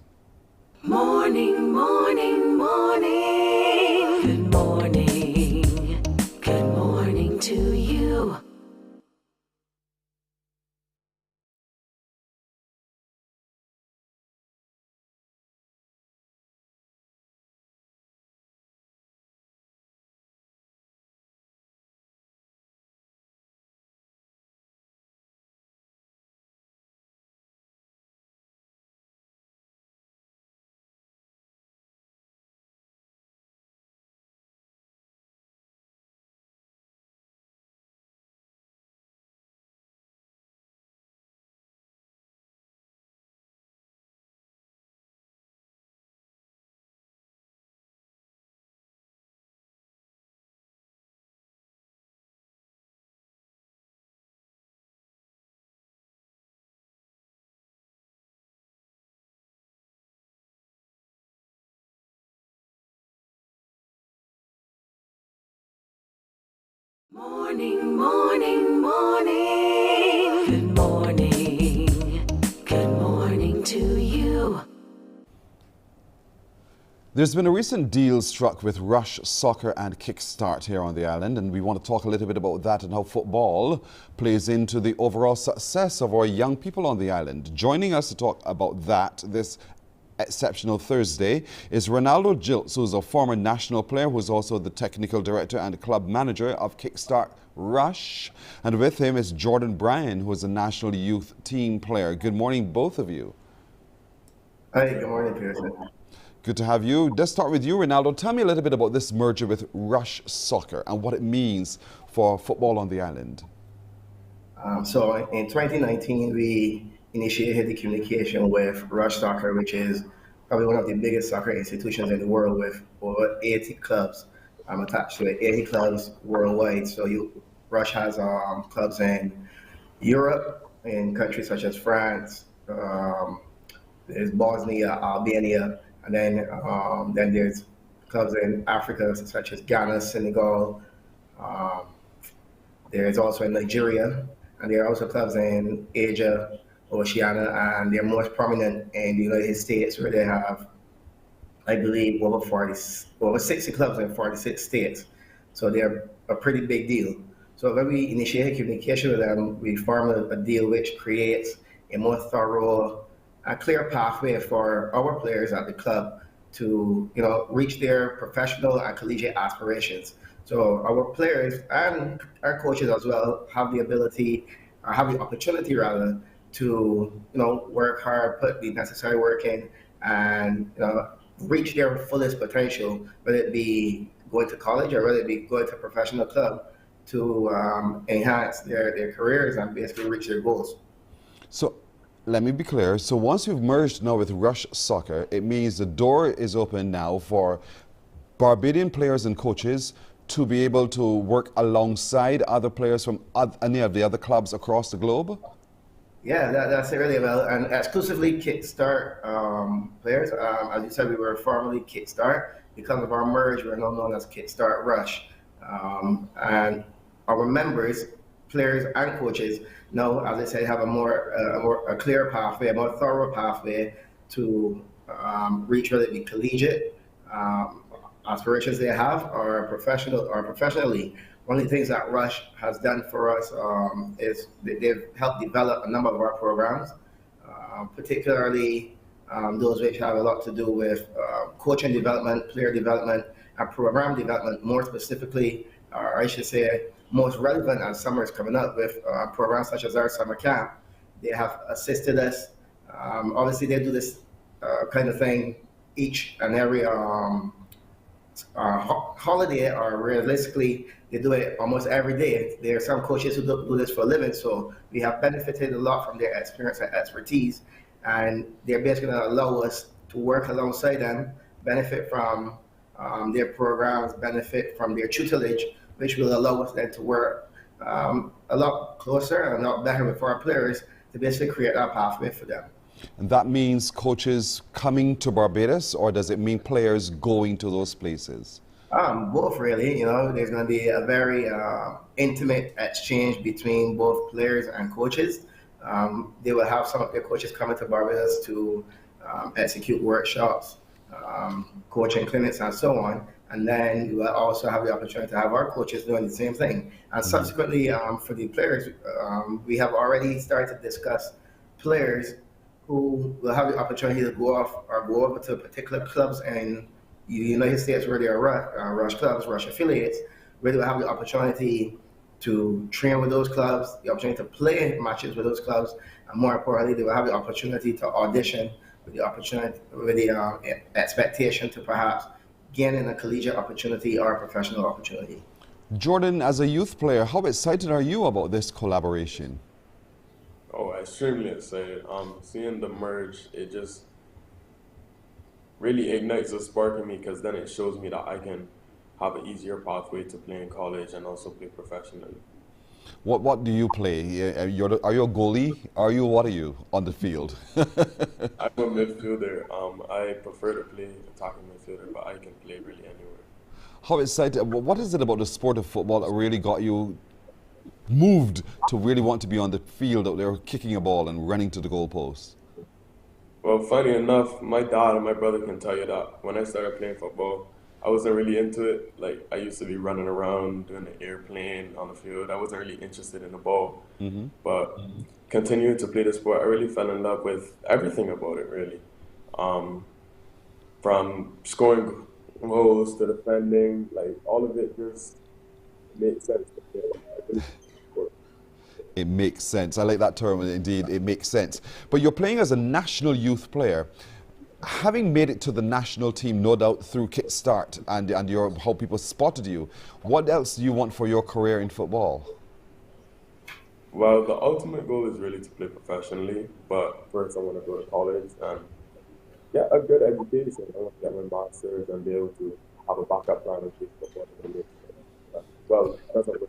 Morning, morning, morning. Good morning. Good morning to you. Morning, morning, morning. Good morning. Good morning to you. There's been a recent deal struck with Rush Soccer and Kickstart here on the island, and we want to talk a little bit about that and how football plays into the overall success of our young people on the island. Joining us to talk about that this exceptional Thursday is Ronaldo Springer, who's a former national player who's also the technical director and club manager of Kickstart Rush. And with him is Jordan Bryan, who is a national youth team player. Good morning, both of you. Hi, good morning, Pearson. Good to have you. Let's start with you, Ronaldo. Tell me a little bit about this merger with Rush Soccer and what it means for football on the island. So in 2019, we initiated the communication with Rush Soccer, which is probably one of the biggest soccer institutions in the world with over 80 clubs attached to it, 80 clubs worldwide. So Rush has clubs in Europe, in countries such as France, there's Bosnia, Albania, and then there's clubs in Africa such as Ghana, Senegal. There's also in Nigeria, and there are also clubs in Asia, Oceania, and they're most prominent in the United States, where they have, I believe, over 60 clubs in 46 states. So they're a pretty big deal. So when we initiated communication with them, we formed a deal which creates a more thorough, a clear pathway for our players at the club to, reach their professional and collegiate aspirations. So our players and our coaches as well have the ability, or have the opportunity rather, to work hard, put the necessary work in, and reach their fullest potential, whether it be going to college or whether it be going to a professional club, to enhance their careers and basically reach their goals. So let me be clear. So once you've merged now with Rush Soccer, it means the door is open now for Barbadian players and coaches to be able to work alongside other players from any of the other clubs across the globe? Yeah, that's it really well. And exclusively Kickstart players. As you said, we were formerly Kickstart. Because of our merge, we're now known as Kickstart Rush. And our members, players and coaches, now, as I said, have a clear pathway, a more thorough pathway to reach whether it be collegiate aspirations they have, or professionally. One of the things that Rush has done for us is they've helped develop a number of our programs, particularly those which have a lot to do with coaching development, player development, and program development, more specifically, or I should say, most relevant as summer is coming up, with programs such as our summer camp, They have assisted us. Obviously, they do this kind of thing each and every holiday, or realistically, they do it almost every day. There are some coaches who do this for a living, so we have benefited a lot from their experience and expertise, and they're basically going to allow us to work alongside them, benefit from their programs, benefit from their tutelage, which will allow us then to work a lot closer and a lot better with our players to basically create a pathway for them. And that means coaches coming to Barbados, or does it mean players going to those places? Both, really. You know, there's going to be a very intimate exchange between both players and coaches. They will have some of their coaches coming to Barbados to execute workshops, coaching clinics, and so on. And then you will also have the opportunity to have our coaches doing the same thing. And subsequently, for the players, we have already started to discuss players who will have the opportunity to go over to particular clubs in the United States where there are Rush clubs, Rush affiliates, where they will have the opportunity to train with those clubs, the opportunity to play matches with those clubs, and more importantly, they will have the opportunity to audition with the expectation to perhaps gain a collegiate opportunity or a professional opportunity. Jordan, as a youth player, how excited are you about this collaboration? Oh, extremely excited. Seeing the merge, it just really ignites a spark in me, because then it shows me that I can have an easier pathway to play in college and also play professionally. What do you play? Are you a goalie? What are you on the field? I'm a midfielder. I prefer to play attacking midfielder, but I can play really anywhere. How excited? What is it about the sport of football that really got you moved to really want to be on the field out there kicking a ball and running to the goalpost? Well, funny enough, my dad and my brother can tell you that when I started playing football, I wasn't really into it. Like, I used to be running around doing the airplane on the field. I wasn't really interested in the ball. But continuing to play the sport, I really fell in love with everything about it, really. From scoring goals to defending, like, all of it just made sense to me. It makes sense. I like that term, indeed, it makes sense. But you're playing as a national youth player. Having made it to the national team, no doubt, through Kickstart and how people spotted you, what else do you want for your career in football? Well, the ultimate goal is really to play professionally, but first I want to go to college and get a good education. I want to get my master's and be able to have a backup plan and play football. Well, that's what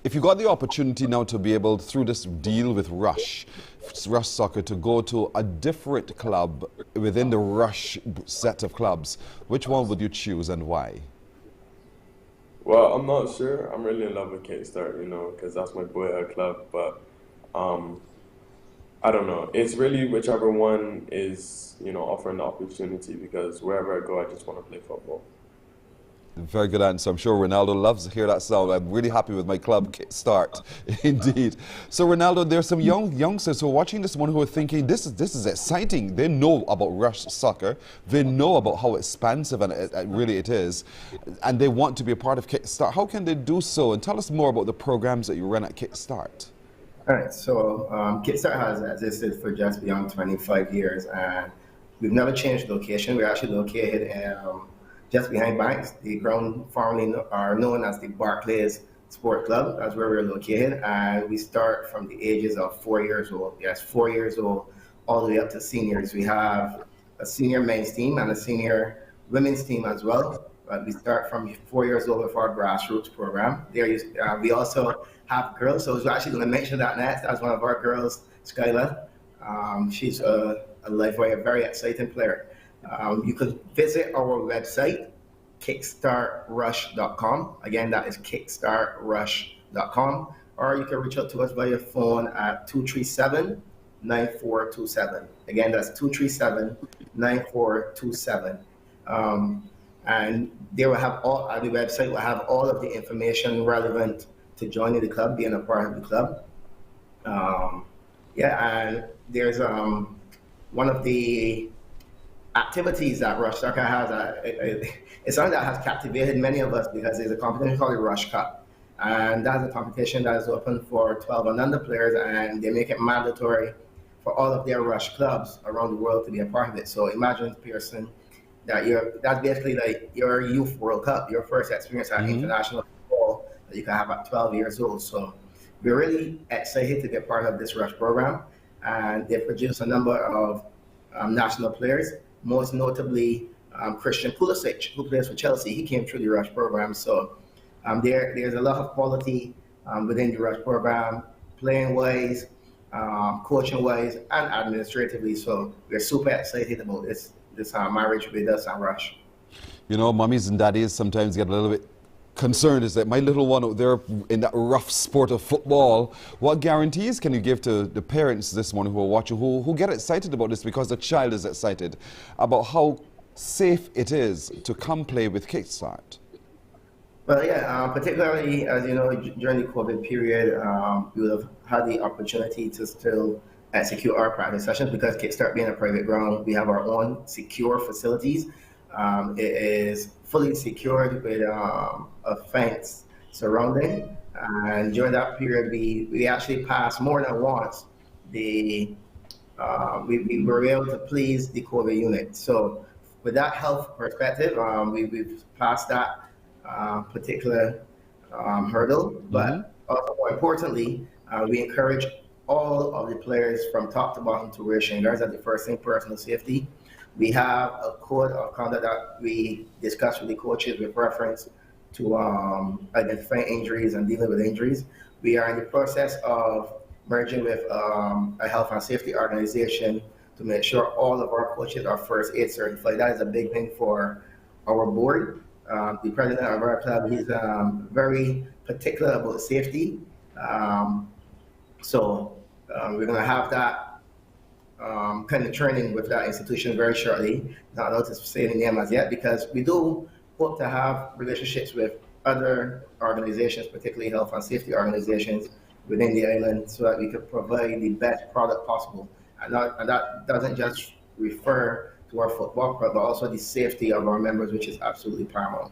If you got the opportunity now to be able, through this deal with Rush Soccer, to go to a different club within the Rush set of clubs, which one would you choose and why? Well, I'm not sure. I'm really in love with Kickstart, you know, because that's my boyhood club. But I don't know. It's really whichever one is, you know, offering the opportunity, because wherever I go, I just want to play football. Very good answer. I'm sure Ronaldo loves to hear that sound. I'm really happy with my club Kickstart, indeed. So Ronaldo, there's some youngsters who are watching this one who are thinking, this is exciting. They know about Rush Soccer. They know about how expansive and really it is. And they want to be a part of Kickstart. How can they do so? And tell us more about the programs that you run at Kickstart. All right, so Kickstart has existed for just beyond 25 years, and we've never changed location. We're actually located just behind Banks. The ground formerly are known as the Barclays Sport Club. That's where we're located, and we start from the ages of 4 years old. Yes, 4 years old, all the way up to seniors. We have a senior men's team and a senior women's team as well. But we start from 4 years old with our grassroots program. We also have girls, so I was actually going to mention that next. That's one of our girls, Skylar. She's a lively, a very exciting player. You could visit our website, kickstartrush.com. Again, that is kickstartrush.com. Or you can reach out to us via phone at 237-9427. Again, that's 237-9427. And they will have the website will have all of the information relevant to joining the club, being a part of the club. And there's one of the activities that Rush Soccer has. It's something that has captivated many of us, because there's a competition called the Rush Cup. And that's a competition that is open for 12 and under players, and they make it mandatory for all of their rush clubs around the world to be a part of it. So imagine, Pearson, that's basically like your youth World Cup, your first experience at international football that you can have at 12 years old. So we're really excited to be a part of this rush program, and they produce a number of national players, most notably Christian Pulisic, who plays for Chelsea. He came through the rush program. So there's a lot of quality within the rush program, playing wise, coaching wise, and administratively. So we're super excited about this marriage with us and Rush. You know, mummies and daddies sometimes get a little bit concerned. Is that my little one out there in that rough sport of football? What guarantees can you give to the parents this morning who are watching, who get excited about this because the child is excited about how safe it is to come play with Kickstart? Well, yeah, particularly as you know, during the COVID period, we would have had the opportunity to still execute our practice sessions because Kickstart being a private ground, we have our own secure facilities. It is fully secured with a fence surrounding, and during that period, we actually passed more than once we were able to please the COVID unit. So with that health perspective, we've passed that particular hurdle. But also more importantly, we encourage all of the players from top to bottom to wear shin guards. That's the first thing, personal safety. We have a code of conduct that we discuss with the coaches with reference to identifying injuries and dealing with injuries. We are in the process of merging with a health and safety organization to make sure all of our coaches are first aid certified. That is a big thing for our board. The president of our club, he's very particular about safety. So we're going to have that kind of training with that institution very shortly. Not allowed to say the name as yet because we do hope to have relationships with other organizations, particularly health and safety organizations within the island, so that we could provide the best product possible. And that doesn't just refer to our football club, but also the safety of our members, which is absolutely paramount.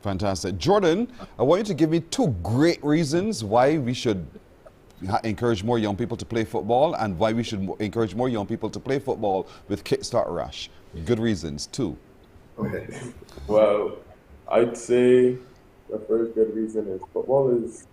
Fantastic. Jordan, I want you to give me 2 great reasons why we should encourage more young people to play football and why we should encourage more young people to play football with Kickstart Rush. Good reasons, 2. Okay. Well, I'd say the first good reason is football is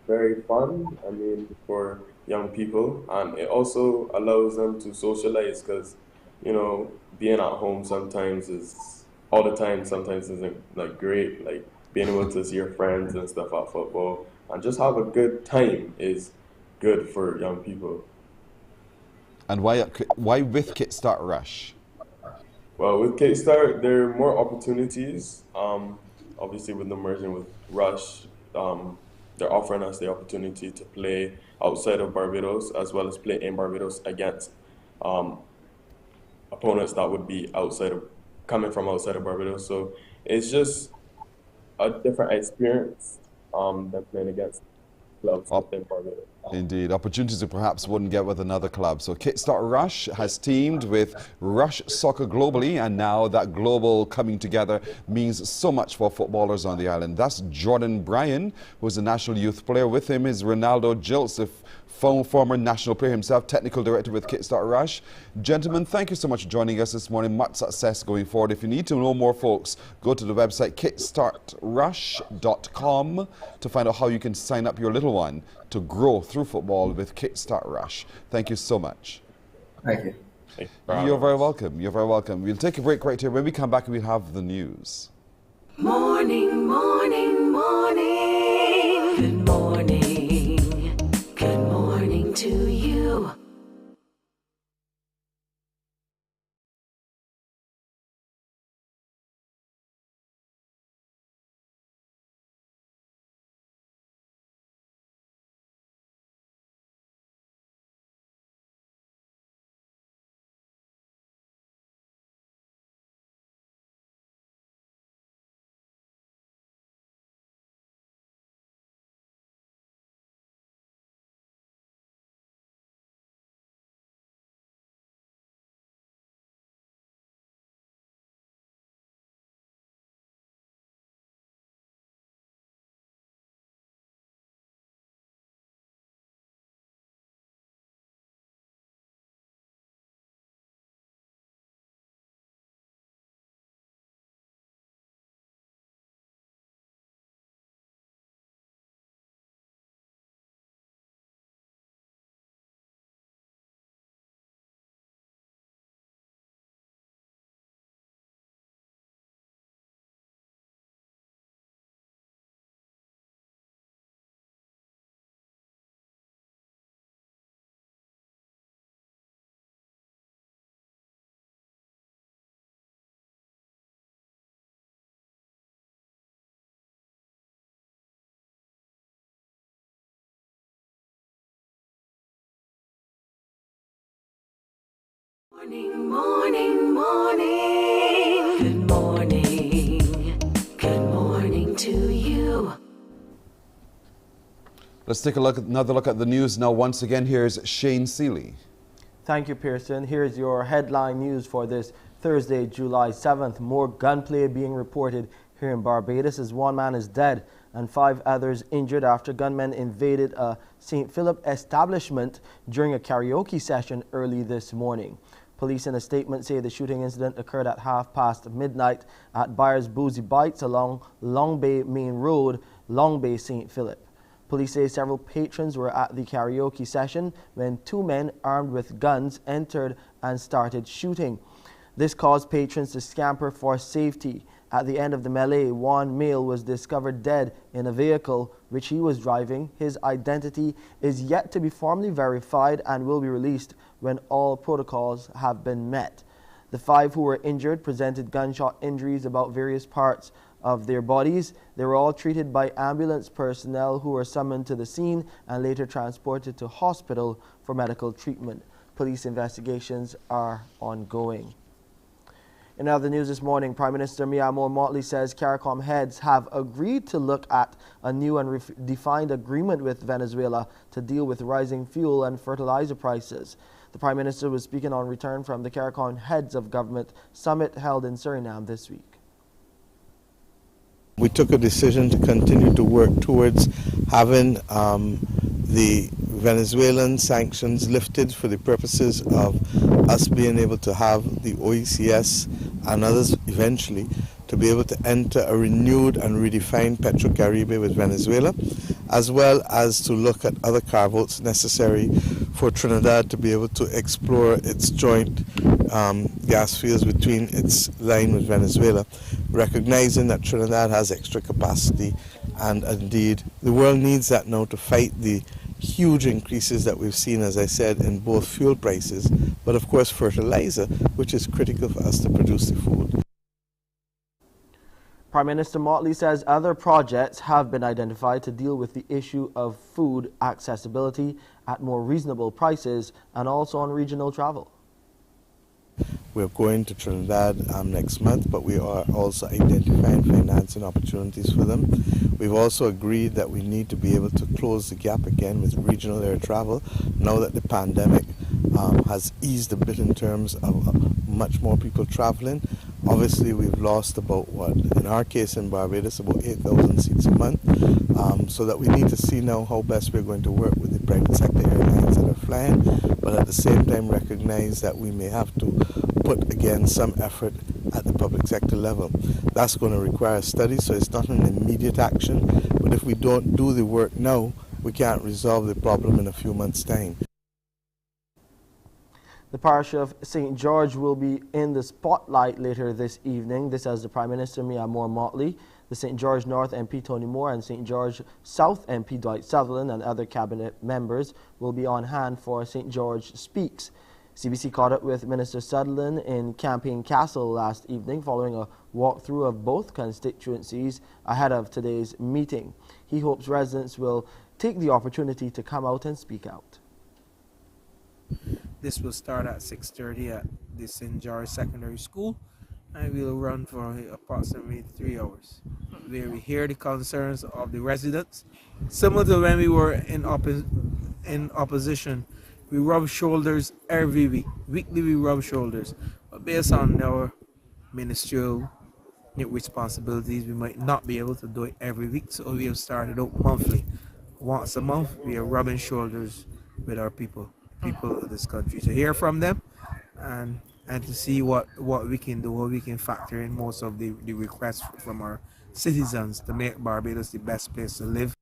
very fun, I mean, for young people, and it also allows them to socialize because, you know, being at home sometimes is, all the time sometimes isn't like great, like being able to see your friends and stuff at football and just have a good time is good for young people. And why with Kickstart Rush? Well, with Kickstart, there are more opportunities. Obviously, with the merging with Rush, they're offering us the opportunity to play outside of Barbados as well as play in Barbados against opponents that would be coming from outside of Barbados. So it's just a different experience than playing against clubs within Barbados. Indeed, opportunities you perhaps wouldn't get with another club. So Kickstart Rush has teamed with Rush Soccer globally, and now that global coming together means so much for footballers on the island. That's Jordan Bryan, who's a national youth player. With him is Ronaldo Joseph, former national player himself, technical director with Kickstart Rush. Gentlemen, thank you so much for joining us this morning. Much success going forward. If you need to know more, folks, go to the website kickstartrush.com to find out how you can sign up your little one to grow through football with Kickstart Rush. Thank you so much. Thank you. You're very welcome. You're very welcome. We'll take a break right here. When we come back, we'll have the news. Morning, morning, morning. Good morning. Good morning to you. Morning, morning. Good morning. Good morning to you. Let's take another look at the news now. Once again, here's Shane Seeley. Thank you, Pearson. Here's your headline news for this Thursday, July 7th. More gunplay being reported here in Barbados as one man is dead and 5 others injured after gunmen invaded a St. Philip establishment during a karaoke session early this morning. Police in a statement say the shooting incident occurred at midnight at Byers Boozy Bites along Long Bay Main Road, Long Bay, St. Philip. Police say several patrons were at the karaoke session when 2 men armed with guns entered and started shooting. This caused patrons to scamper for safety. At the end of the melee, one male was discovered dead in a vehicle which he was driving. His identity is yet to be formally verified and will be released when all protocols have been met. The 5 who were injured presented gunshot injuries about various parts of their bodies. They were all treated by ambulance personnel who were summoned to the scene and later transported to hospital for medical treatment. Police investigations are ongoing. In other news this morning, Prime Minister Mia Motley says CARICOM heads have agreed to look at a new and defined agreement with Venezuela to deal with rising fuel and fertilizer prices. The Prime Minister was speaking on return from the CARICOM Heads of Government Summit held in Suriname this week. We took a decision to continue to work towards having the Venezuelan sanctions lifted for the purposes of us being able to have the OECS and others eventually to be able to enter a renewed and redefined Petrocaribe with Venezuela, as well as to look at other carve-outs necessary for Trinidad to be able to explore its joint gas fields between its line with Venezuela, recognizing that Trinidad has extra capacity, and indeed the world needs that now to fight the huge increases that we've seen, as I said, in both fuel prices, but of course fertilizer, which is critical for us to produce the food. Prime Minister Motley says other projects have been identified to deal with the issue of food accessibility at more reasonable prices and also on regional travel. We're going to Trinidad next month, but we are also identifying financing opportunities for them. We've also agreed that we need to be able to close the gap again with regional air travel now that the pandemic has eased a bit in terms of much more people traveling. Obviously, we've lost about, in our case in Barbados, about 8,000 seats a month, so that we need to see now how best we're going to work with the private sector airlines that are flying, but at the same time recognize that we may have to put again some effort at the public sector level. That's going to require a study, so it's not an immediate action, but if we don't do the work now, we can't resolve the problem in a few months' time. The parish of St. George will be in the spotlight later this evening. This as the Prime Minister Mia Motley, the St. George North MP Tony Moore and St. George South MP Dwight Sutherland and other cabinet members will be on hand for St. George Speaks. CBC caught up with Minister Sutherland in Campaign Castle last evening following a walkthrough of both constituencies ahead of today's meeting. He hopes residents will take the opportunity to come out and speak out. This will start at 6:30 at the St. George Secondary School and will run for approximately 3 hours. Where we hear the concerns of the residents. Similar to when we were in opposition, we rub shoulders every week. Weekly we rub shoulders. But based on our ministerial responsibilities, we might not be able to do it every week, so we have started out monthly. Once a month, we are rubbing shoulders with our people of this country, to hear from them and to see what we can do, how we can factor in most of the requests from our citizens to make Barbados the best place to live.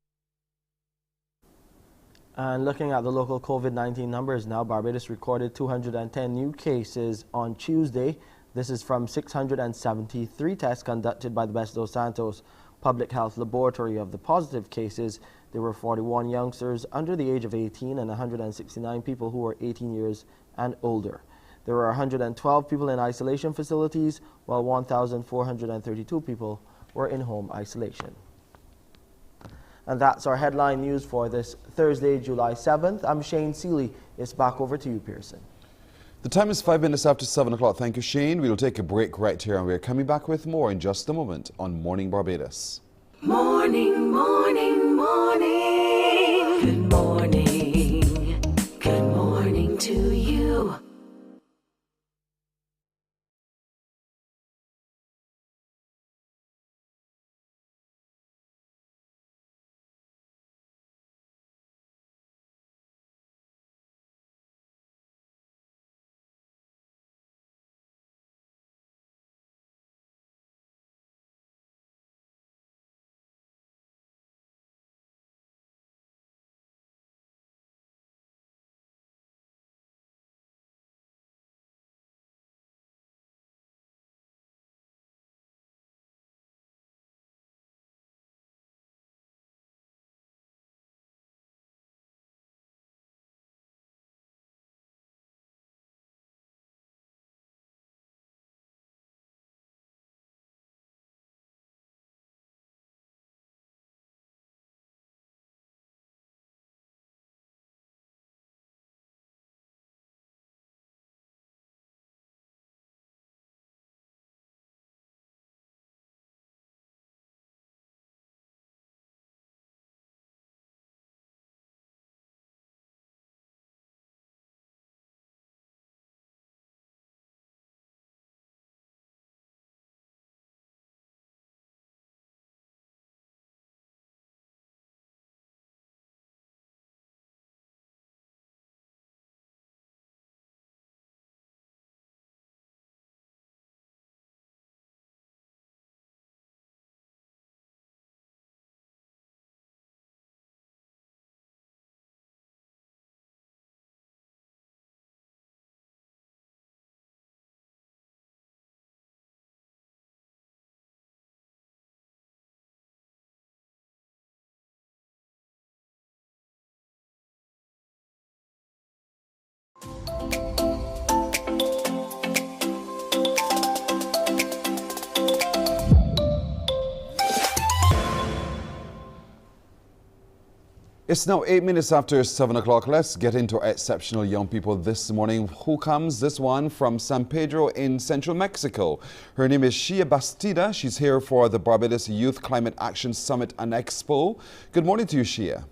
And looking at the local COVID-19 numbers now, Barbados recorded 210 new cases on Tuesday. This is from 673 tests conducted by the Best dos Santos Public Health Laboratory. Of the positive cases, there were 41 youngsters under the age of 18 and 169 people who were 18 years and older. There were 112 people in isolation facilities, while 1,432 people were in home isolation. And that's our headline news for this Thursday, July 7th. I'm Shane Seeley. It's back over to you, Pearson. The time is 5 minutes after 7 o'clock. Thank you, Shane. We'll take a break right here and we're coming back with more in just a moment on Morning Barbados. Morning, morning, morning. Good morning. Good morning to you. It's now 8 minutes after 7 o'clock. Let's get into our exceptional young people this morning. Who comes? This one from San Pedro in central Mexico. Her name is Shia Bastida. She's here for the Barbados Youth Climate Action Summit and Expo. Good morning to you, Shia.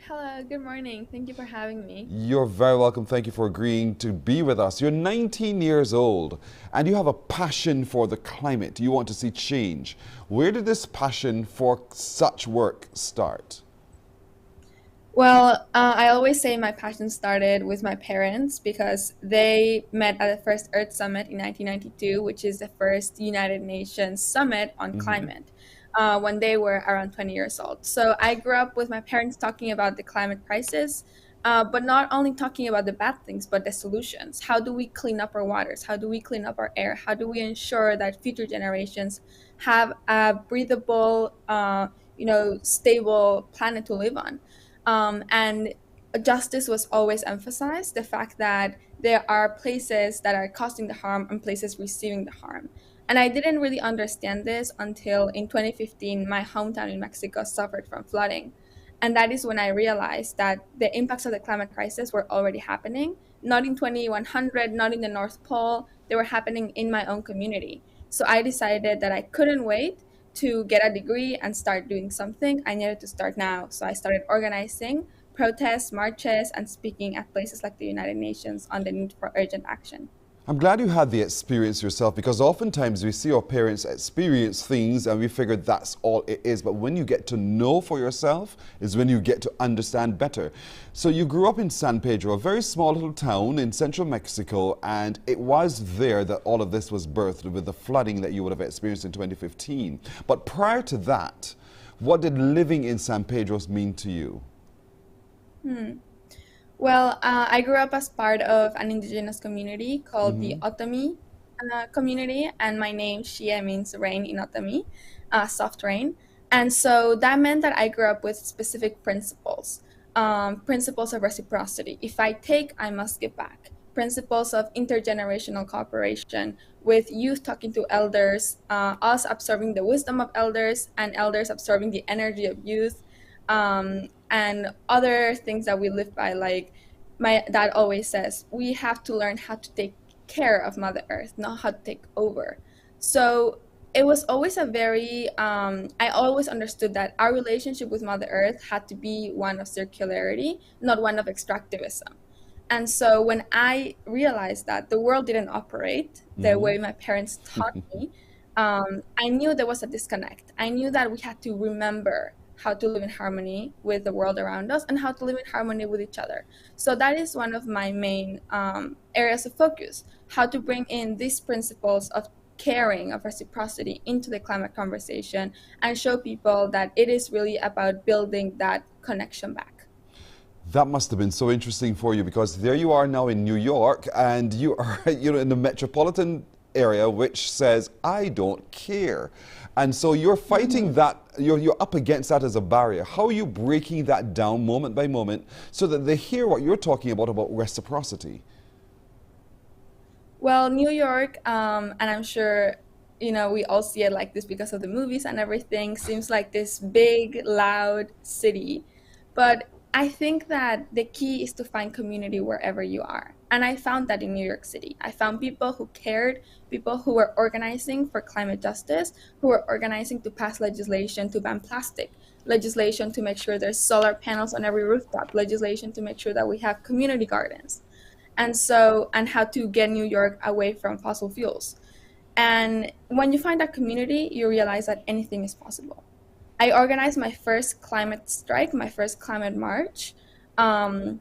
Hello, good morning. Thank you for having me. You're very welcome. Thank you for agreeing to be with us. You're 19 years old and you have a passion for the climate. You want to see change. Where did this passion for such work start? Well, I always say my passion started with my parents because they met at the first Earth Summit in 1992, which is the first United Nations summit on climate, when they were around 20 years old. So I grew up with my parents talking about the climate crisis, but not only talking about the bad things, but the solutions. How do we clean up our waters? How do we clean up our air? How do we ensure that future generations have a breathable, stable planet to live on? And justice was always emphasized, the fact that there are places that are causing the harm and places receiving the harm. And I didn't really understand this until in 2015, my hometown in Mexico suffered from flooding. And that is when I realized that the impacts of the climate crisis were already happening, not in 2100, not in the North Pole, they were happening in my own community. So I decided that I couldn't wait to get a degree and start doing something. I needed to start now. So I started organizing protests, marches, and speaking at places like the United Nations on the need for urgent action. I'm glad you had the experience yourself, because oftentimes we see our parents experience things and we figure that's all it is. But when you get to know for yourself is when you get to understand better. So you grew up in San Pedro, a very small little town in central Mexico, and it was there that all of this was birthed with the flooding that you would have experienced in 2015. But prior to that, what did living in San Pedro mean to you? Well, I grew up as part of an indigenous community called the Otomi community, and my name, Shia, means rain in Otomi, soft rain. And so that meant that I grew up with specific principles, principles of reciprocity. If I take, I must give back. Principles of intergenerational cooperation, with youth talking to elders, us absorbing the wisdom of elders, and elders absorbing the energy of youth. And other things that we live by, like my dad always says, we have to learn how to take care of Mother Earth, not how to take over. So it was always a very, I always understood that our relationship with Mother Earth had to be one of circularity, not one of extractivism. And so when I realized that the world didn't operate the way my parents taught me, I knew there was a disconnect. I knew that we had to remember how to live in harmony with the world around us and how to live in harmony with each other. So that is one of my main areas of focus, how to bring in these principles of caring, of reciprocity into the climate conversation and show people that it is really about building that connection back. That must have been so interesting for you, because there you are now in New York, and you are in the metropolitan area, which says, I don't care. And so you're fighting that, you're up against that as a barrier. How are you breaking that down moment by moment so that they hear what you're talking about reciprocity? Well, New York, and I'm sure, we all see it like this because of the movies and everything, seems like this big, loud city. But I think that the key is to find community wherever you are. And I found that in New York City. I found people who cared, people who were organizing for climate justice, who were organizing to pass legislation to ban plastic, legislation to make sure there's solar panels on every rooftop, legislation to make sure that we have community gardens. And how to get New York away from fossil fuels. And when you find that community, you realize that anything is possible. I organized my first climate strike, my first climate march at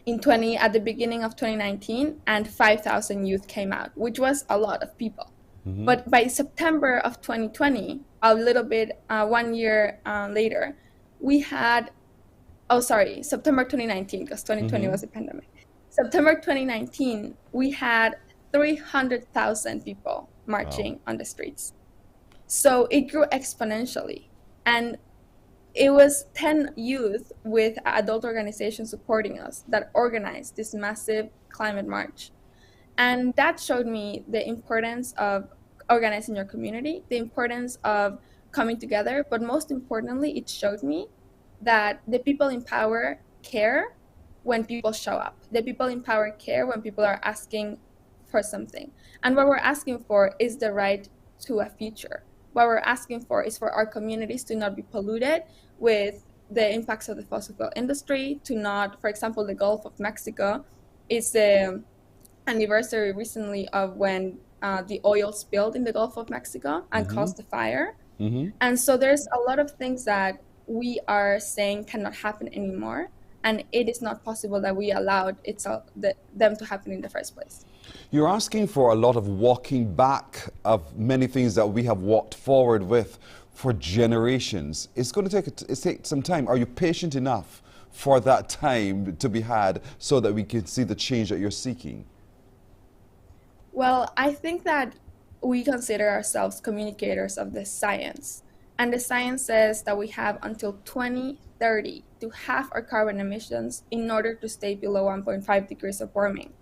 the beginning of 2019, and 5,000 youth came out, which was a lot of people. But by September of 2020, a little bit, 1 year later, we had, September 2019, because 2020 was a pandemic. September 2019, we had 300,000 people marching on the streets. So it grew exponentially. And it was 10 youth with adult organizations supporting us that organized this massive climate march. And that showed me the importance of organizing your community, the importance of coming together, but most importantly, it showed me that the people in power care when people show up. The people in power care when people are asking for something. And what we're asking for is the right to a future. What we're asking for is for our communities to not be polluted with the impacts of the fossil fuel industry, to not, for example, the Gulf of Mexico is the anniversary recently of when the oil spilled in the Gulf of Mexico and caused the fire. And so there's a lot of things that we are saying cannot happen anymore. And it is not possible that we allowed them to happen in the first place. You're asking for a lot of walking back of many things that we have walked forward with for generations. It's going to take some time. Are you patient enough for that time to be had so that we can see the change that you're seeking? Well, I think that we consider ourselves communicators of the science. And the science says that we have until 2030 to halve our carbon emissions in order to stay below 1.5 degrees of warming.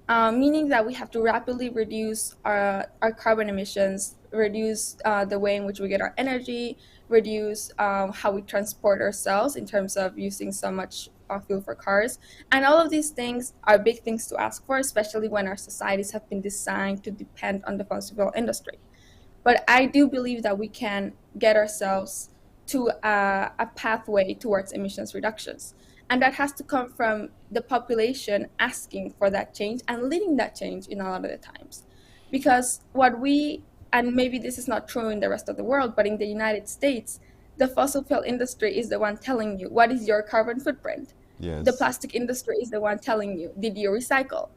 Meaning that we have to rapidly reduce our carbon emissions, reduce the way in which we get our energy, reduce how we transport ourselves in terms of using so much fuel for cars. And all of these things are big things to ask for, especially when our societies have been designed to depend on the fossil fuel industry. But I do believe that we can get ourselves to a pathway towards emissions reductions. And that has to come from the population asking for that change and leading that change in a lot of the times. Because and maybe this is not true in the rest of the world, but in the United States, the fossil fuel industry is the one telling you, what is your carbon footprint? Yes. The plastic industry is the one telling you, did you recycle?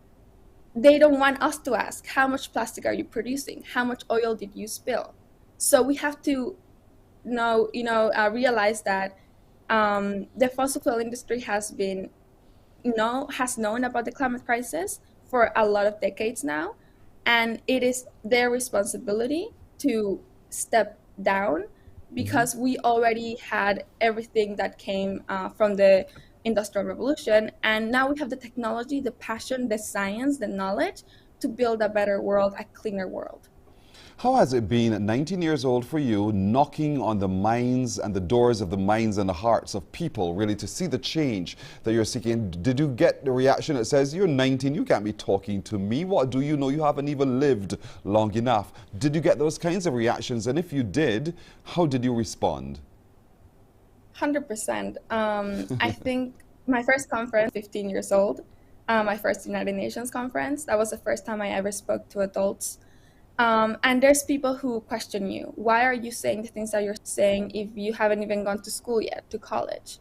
They don't want us to ask, how much plastic are you producing? How much oil did you spill? So we have to realize that the fossil fuel industry has known about the climate crisis for a lot of decades now, and it is their responsibility to step down because we already had everything that came from the Industrial Revolution, and now we have the technology, the passion, the science, the knowledge to build a better world, a cleaner world. How has it been at 19 years old for you, knocking on the minds and the doors of the minds and the hearts of people, really, to see the change that you're seeking? Did you get the reaction that says, you're 19, you can't be talking to me, what do you know, you haven't even lived long enough? Did you get those kinds of reactions? And if you did, how did you respond? 100%. I think my first conference, 15 years old, my first United Nations conference, that was the first time I ever spoke to adults. And there's people who question you. Why are you saying the things that you're saying if you haven't even gone to school yet, to college?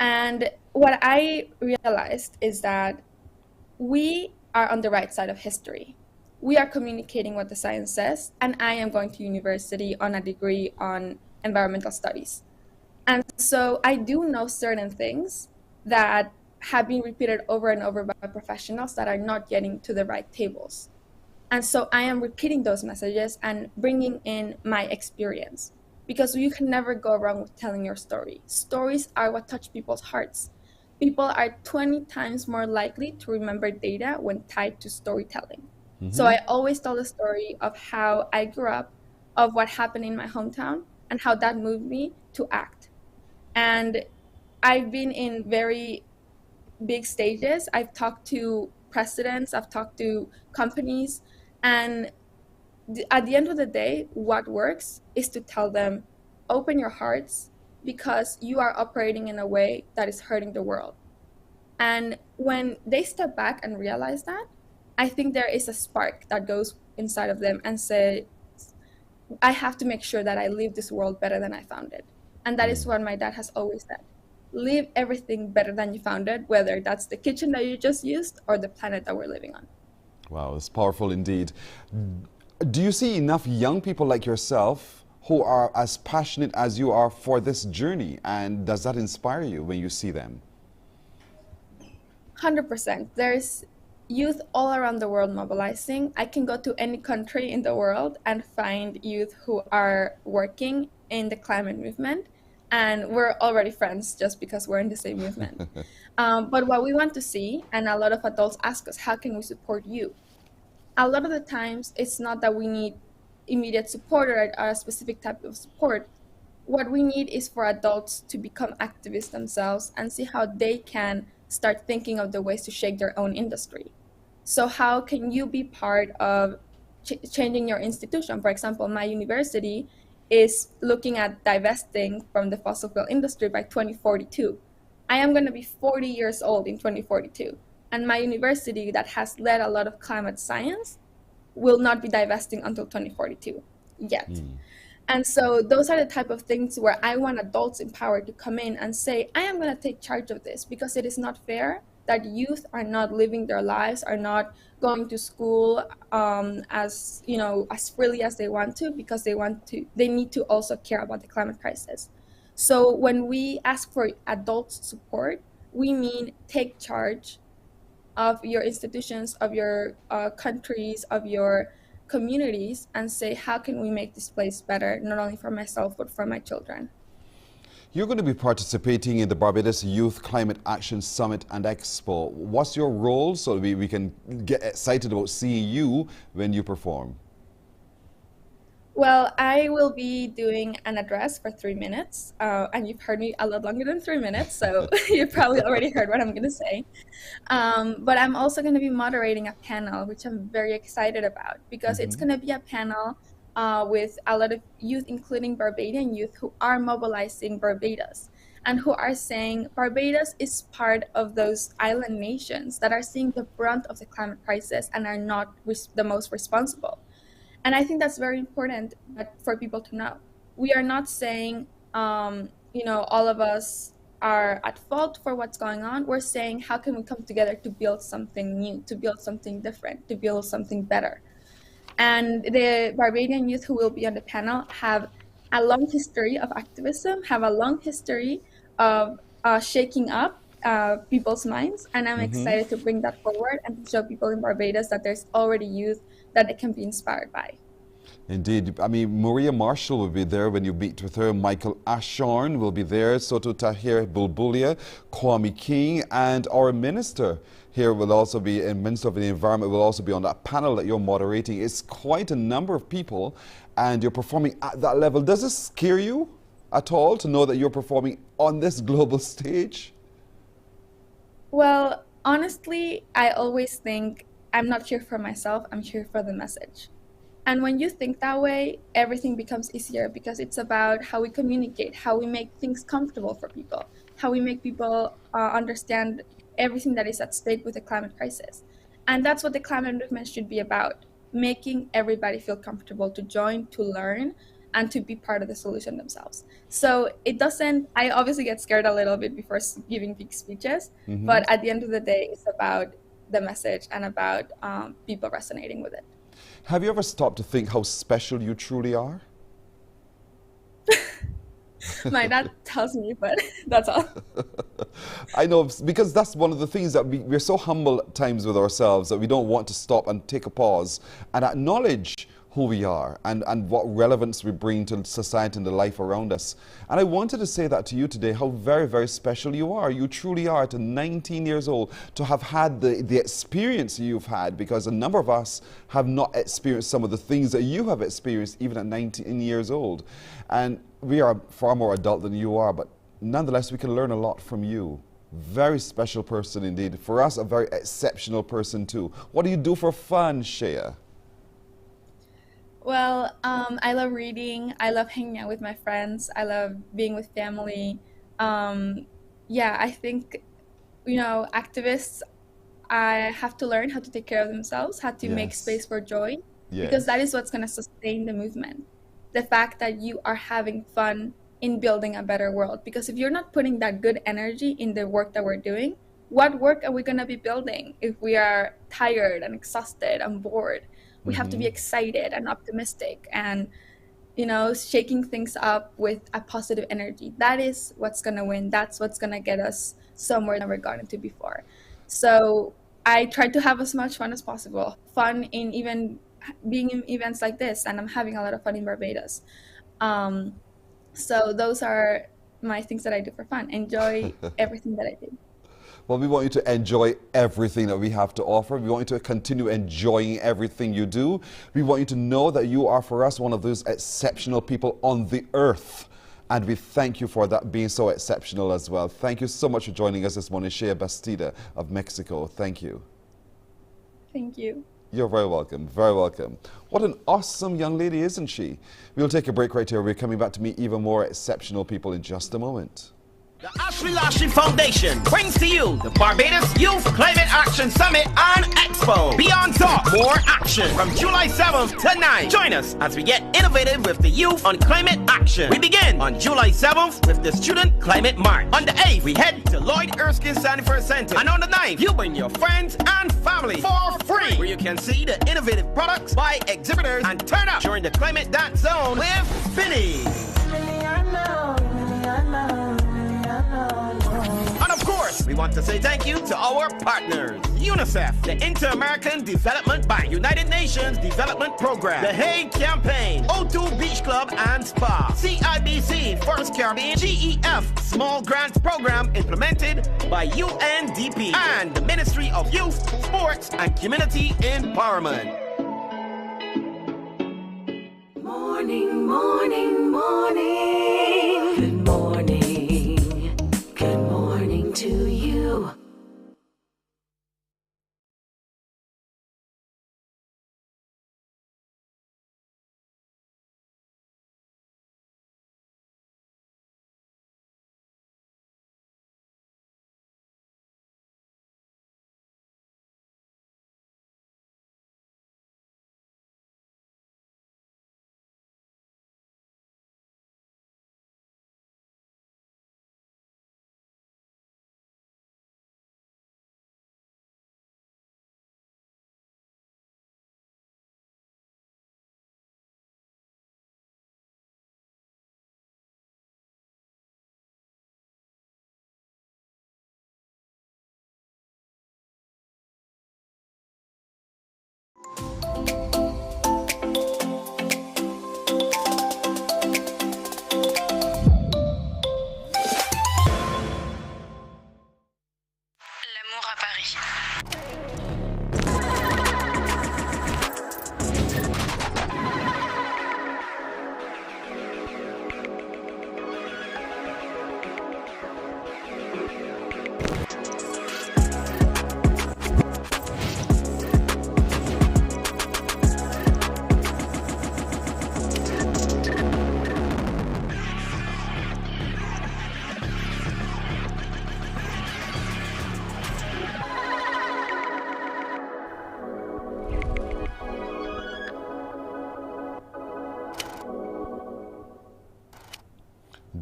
And what I realized is that we are on the right side of history. We are communicating what the science says, and I am going to university on a degree on environmental studies. And so I do know certain things that have been repeated over and over by professionals that are not getting to the right tables. And so I am repeating those messages and bringing in my experience, because you can never go wrong with telling your story. Stories are what touch people's hearts. People are 20 times more likely to remember data when tied to storytelling. So I always tell the story of how I grew up, of what happened in my hometown, and how that moved me to act. And I've been in very big stages. I've talked to presidents, I've talked to companies, and at the end of the day, what works is to tell them, open your hearts, because you are operating in a way that is hurting the world. And when they step back and realize that, I think there is a spark that goes inside of them and say, I have to make sure that I leave this world better than I found it. And that is what my dad has always said. Leave everything better than you found it, whether that's the kitchen that you just used or the planet that we're living on. Wow, it's powerful indeed. Do you see enough young people like yourself who are as passionate as you are for this journey? And does that inspire you when you see them? 100%. There's youth all around the world mobilizing. I can go to any country in the world and find youth who are working in the climate movement. And we're already friends just because we're in the same movement. But what we want to see, and a lot of adults ask us, how can we support you? A lot of the times, it's not that we need immediate support or a specific type of support. What we need is for adults to become activists themselves and see how they can start thinking of the ways to shake their own industry. So how can you be part of changing your institution? For example, my university is looking at divesting from the fossil fuel industry by 2042. I am going to be 40 years old in 2042. And my university that has led a lot of climate science will not be divesting until 2042 yet. And so those are the type of things where I want adults empowered to come in and say, I am going to take charge of this, because it is not fair that youth are not living their lives, are not going to school as freely as they want to, because they need to also care about the climate crisis. So when we ask for adult support, we mean take charge of your institutions, of your countries, of your communities, and say, how can we make this place better, not only for myself, but for my children. You're going to be participating in the Barbados Youth Climate Action Summit and Expo. What's your role so we can get excited about seeing you when you perform? Well, I will be doing an address for 3 minutes, and you've heard me a lot longer than 3 minutes, so you've probably already heard what I'm going to say. But I'm also going to be moderating a panel, which I'm very excited about, because it's going to be a panel with a lot of youth, including Barbadian youth, who are mobilizing Barbados and who are saying Barbados is part of those island nations that are seeing the brunt of the climate crisis and are not the most responsible. And I think that's very important for people to know. We are not saying, all of us are at fault for what's going on. We're saying, how can we come together to build something new, to build something different, to build something better? And the Barbadian youth who will be on the panel have a long history of activism, have a long history of shaking up people's minds. And I'm excited to bring that forward and to show people in Barbados that there's already youth that they can be inspired by. Indeed. I mean, Maria Marshall will be there when you meet with her. Michael Ashorn will be there. Soto Tahir Bulbulia, Kwame King, and our minister here will also be, and Minister of the Environment will also be on that panel that you're moderating. It's quite a number of people, and you're performing at that level. Does it scare you at all to know that you're performing on this global stage? Well, honestly, I always think I'm not here for myself, I'm here for the message. And when you think that way, everything becomes easier because it's about how we communicate, how we make things comfortable for people, how we make people understand everything that is at stake with the climate crisis. And that's what the climate movement should be about, making everybody feel comfortable to join, to learn, and to be part of the solution themselves. So it doesn't, I obviously get scared a little bit before giving big speeches, but at the end of the day, it's about the message and about people resonating with it. Have you ever stopped to think how special you truly are? My dad tells me, but that's all. I know, because that's one of the things that we're so humble at times with ourselves that we don't want to stop and take a pause and acknowledge who we are and what relevance we bring to society and the life around us. And I wanted to say that to you today, how very, very special you are. You truly are, at 19 years old, to have had the experience you've had, because a number of us have not experienced some of the things that you have experienced even at 19 years old. And we are far more adult than you are, but nonetheless, we can learn a lot from you. Very special person indeed. For us, a very exceptional person too. What do you do for fun, Shea? Well, I love reading. I love hanging out with my friends. I love being with family. Yeah, I think, activists, I have to learn how to take care of themselves, how to make space for joy, because that is what's going to sustain the movement. The fact that you are having fun in building a better world. Because if you're not putting that good energy in the work that we're doing, what work are we going to be building if we are tired and exhausted and bored? We have to be excited and optimistic and, shaking things up with a positive energy. That is what's going to win. That's what's going to get us somewhere that we've gotten to before. So I try to have as much fun as possible. Fun in even being in events like this, and I'm having a lot of fun in Barbados. So those are my things that I do for fun. Enjoy everything that I do. Well, we want you to enjoy everything that we have to offer. We want you to continue enjoying everything you do. We want you to know that you are, for us, one of those exceptional people on the earth. And we thank you for that being so exceptional as well. Thank you so much for joining us this morning, Shea Bastida of Mexico. Thank you. Thank you. You're very welcome, very welcome. What an awesome young lady, isn't she? We'll take a break right here. We're coming back to meet even more exceptional people in just a moment. The Ashley Lashley Foundation brings to you the Barbados Youth Climate Action Summit and Expo. Beyond Talk, more action from July 7th to 9th. Join us as we get innovative with the youth on climate action. We begin on July 7th with the Student Climate March. On the 8th, we head to Lloyd Erskine Sanford Center. And on the 9th, you bring your friends and family for free, where you can see the innovative products by exhibitors and turn up during the Climate Dance Zone with Finny. And of course, we want to say thank you to our partners. UNICEF, the Inter-American Development Bank, United Nations Development Program, the Hague Campaign, O2 Beach Club and Spa, CIBC, First Caribbean, GEF, Small Grants Program implemented by UNDP, and the Ministry of Youth, Sports and Community Empowerment. Morning, morning, morning. Good morning. Good morning to you.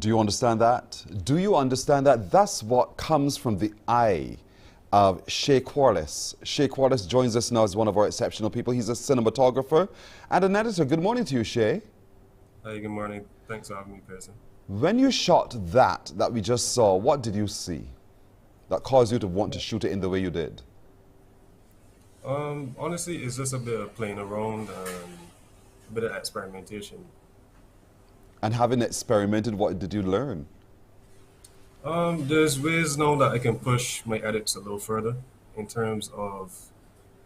Do you understand that? Do you understand that? That's what comes from the eye of Shea Corliss. Shea Corliss joins us now as one of our exceptional people. He's a cinematographer and an editor. Good morning to you, Shea. Hey, good morning. Thanks for having me, Pearson. When you shot that we just saw, what did you see that caused you to want to shoot it in the way you did? Honestly, it's just a bit of playing around and a bit of experimentation. And having experimented, what did you learn? There's ways now that I can push my edits a little further in terms of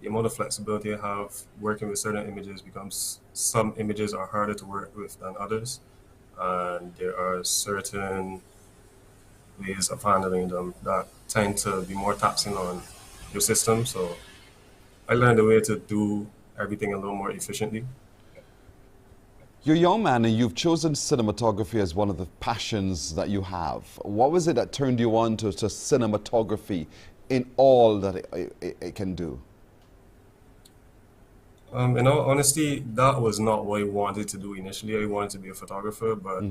the amount of flexibility I have working with certain images, becomes some images are harder to work with than others. And there are certain ways of handling them that tend to be more taxing on your system. So I learned a way to do everything a little more efficiently. You're a young man and you've chosen cinematography as one of the passions that you have. What was it that turned you on to cinematography in all that it can do? In all honesty, that was not what I wanted to do initially. I wanted to be a photographer, but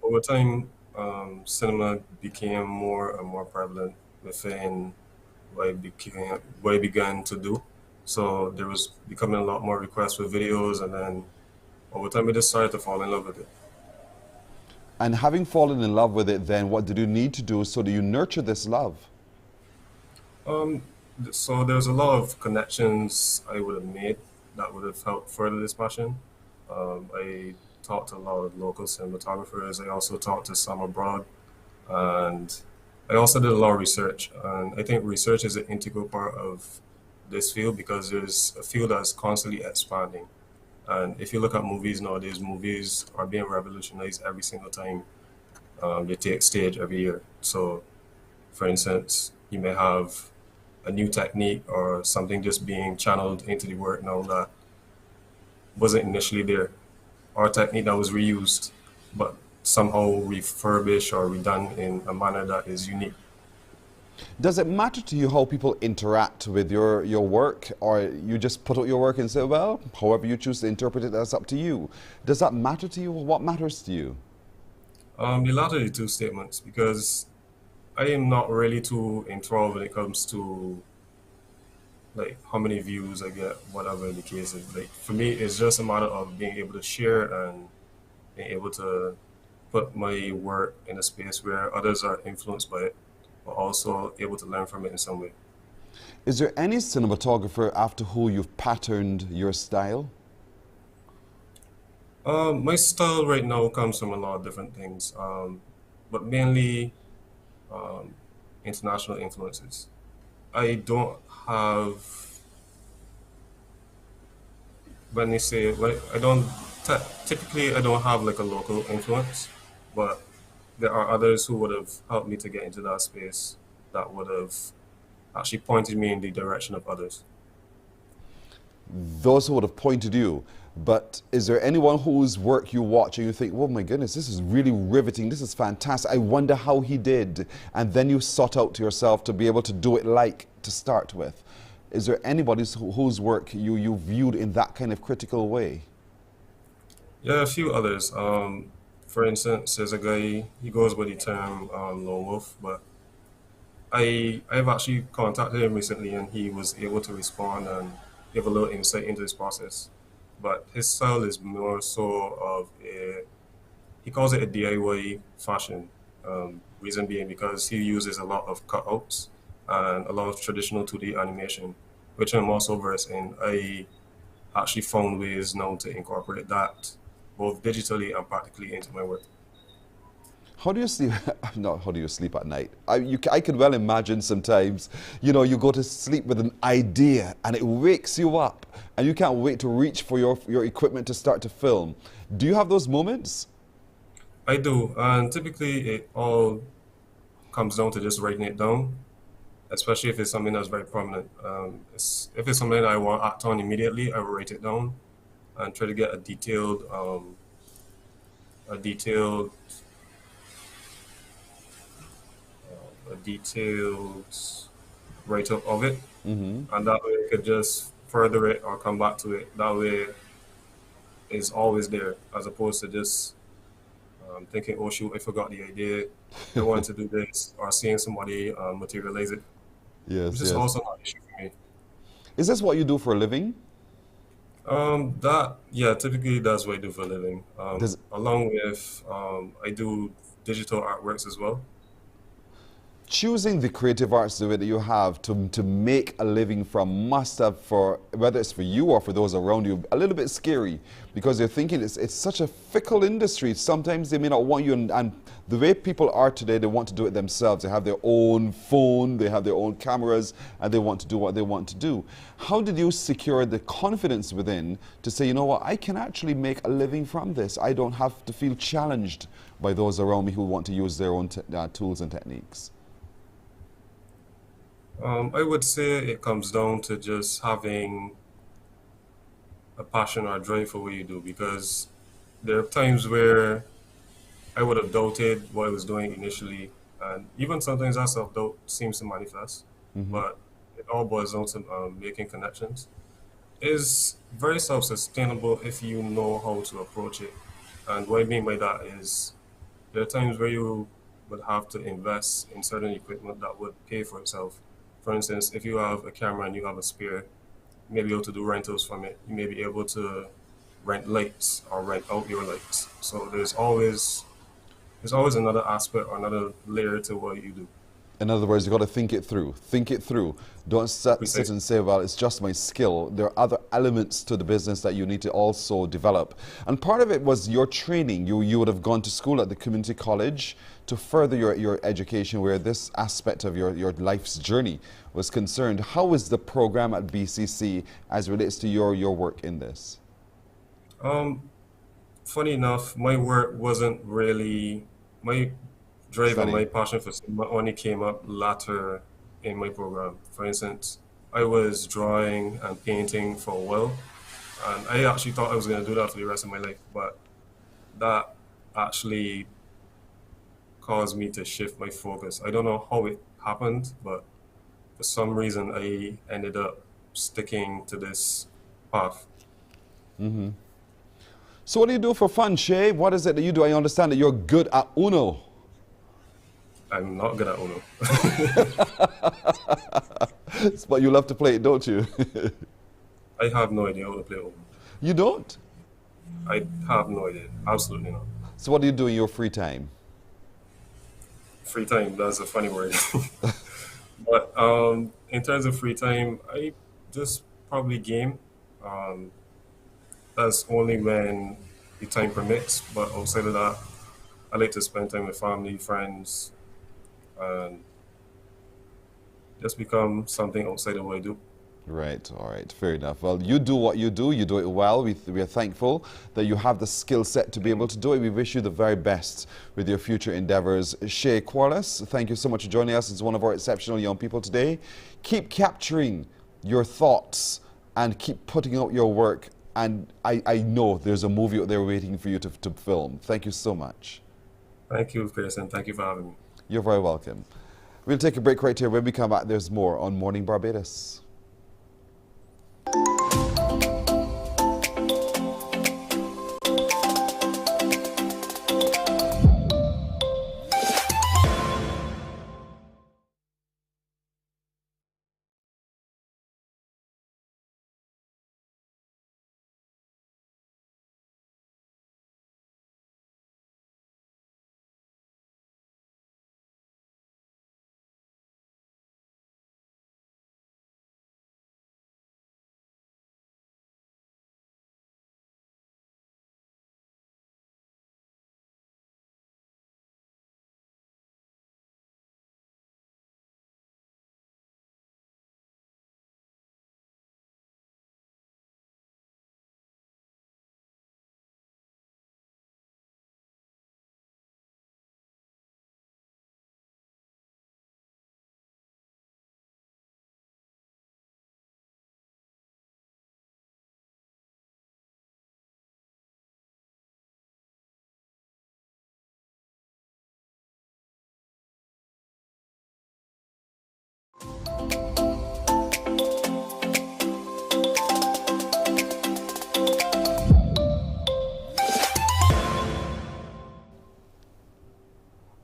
over time, cinema became more and more prevalent within what I began to do. So there was becoming a lot more requests for videos, and then over time I just started to fall in love with it. And having fallen in love with it, then what did you need to do so that you nurture this love? So there's a lot of connections I would have made that would have helped further this passion. I talked to a lot of local cinematographers. I also talked to some abroad, and I also did a lot of research. And I think research is an integral part of this field because there's a field that's constantly expanding. And if you look at movies nowadays, movies are being revolutionized every single time they take stage every year. So, for instance, you may have a new technique or something just being channeled into the work now that wasn't initially there, or a technique that was reused, but somehow refurbished or redone in a manner that is unique. Does it matter to you how people interact with your work, or you just put out your work and say, well, however you choose to interpret it, that's up to you? Does that matter to you? What matters to you? The latter of the two statements, because I am not really too enthralled when it comes to like how many views I get, whatever the case is. Like for me, it's just a matter of being able to share and being able to put my work in a space where others are influenced by it, but also able to learn from it in some way. Is there any cinematographer after who you've patterned your style? My style right now comes from a lot of different things, but mainly international influences. I don't have, when they say, typically I don't have like a local influence, but there are others who would have helped me to get into that space that would have actually pointed me in the direction of others. Those who would have pointed you. But is there anyone whose work you watch and you think, oh my goodness, this is really riveting, this is fantastic, I wonder how he did, and then you sought out to yourself to be able to do it like to start with? Is there anybody whose work you viewed in that kind of critical way? Yeah, a few others. For instance, there's a guy, he goes by the term Lone Wolf, but I've actually contacted him recently and he was able to respond and give a little insight into this process. But his style is more so of he calls it a DIY fashion. Reason being because he uses a lot of cutouts and a lot of traditional 2D animation, which I'm also versed in. I actually found ways now to incorporate that both digitally and practically into my work. How do you sleep? No, how do you sleep at night? I can well imagine sometimes, you know, you go to sleep with an idea and it wakes you up and you can't wait to reach for your equipment to start to film. Do you have those moments? I do, and typically it all comes down to just writing it down, especially if it's something that's very prominent. If it's something that I want to act on immediately, I will write it down and try to get a detailed write-up of it, and that way I could just further it or come back to it. That way it's always there, as opposed to just thinking, oh shoot, I forgot the idea, I want to do this, or seeing somebody materialize it, Yes, which is yes. also not an issue for me. Is this what you do for a living? Yeah, typically that's what I do for a living. Does Along with, I do digital artworks as well. choosing the creative arts the way that you have to make a living from must have, for whether it's for you or for those around you, a little bit scary, because you're thinking it's such a fickle industry. Sometimes they may not want you, and the way people are today, they want to do it themselves. They have their own phone, they have their own cameras, and they want to do what they want to do. How did you secure the confidence within to say, you know what, I can actually make a living from this. I don't have to feel challenged by those around me who want to use their own tools and techniques? I would say it comes down to just having a passion or a drive for what you do, because there are times where I would have doubted what I was doing initially, and even sometimes that self-doubt seems to manifest, but it all boils down to making connections. It's very self-sustainable if you know how to approach it. And what I mean by that is there are times where you would have to invest in certain equipment that would pay for itself. For instance, if you have a camera and you have a spare, you may be able to do rentals from it. You may be able to rent lights or rent out your lights. So there's always another aspect or another layer to what you do. In other words, you've got to think it through. Think it through. Don't sit and say, well, it's just my skill. There are other elements to the business that you need to also develop. And part of it was your training. You would have gone to school at the community college to further your education, where this aspect of your life's journey was concerned. How is the program at BCC as relates to your work in this? Funny enough, my work wasn't really my drive and my Study. passion for cinema only came up later in my program. For instance, I was drawing and painting for a while, and I actually thought I was going to do that for the rest of my life, but that actually caused me to shift my focus. I don't know how it happened, but for some reason I ended up sticking to this path. So what do you do for fun, Shay? What is it that you do? I understand that you're good at Uno. I'm not good at Uno. But you love to play it, don't you? I have no idea how to play Uno. You don't? I have no idea. Absolutely not. So what do you do in your free time? Free time, that's a funny word. But in terms of free time, I just probably game. That's only when the time permits. But outside of that, I like to spend time with family, friends, and just become something outside of what I do. Right, all right, fair enough. Well, you do what you do it well. We are thankful that you have the skill set to be able to do it. We wish you the very best with your future endeavors. Shay Corliss, thank you so much for joining us as one of our exceptional young people today. Keep capturing your thoughts and keep putting out your work. And I know there's a movie out there waiting for you to film. Thank you so much. Thank you, Pearson. Thank you for having me. You're very welcome. We'll take a break right here. When we come back, there's more on Morning Barbados.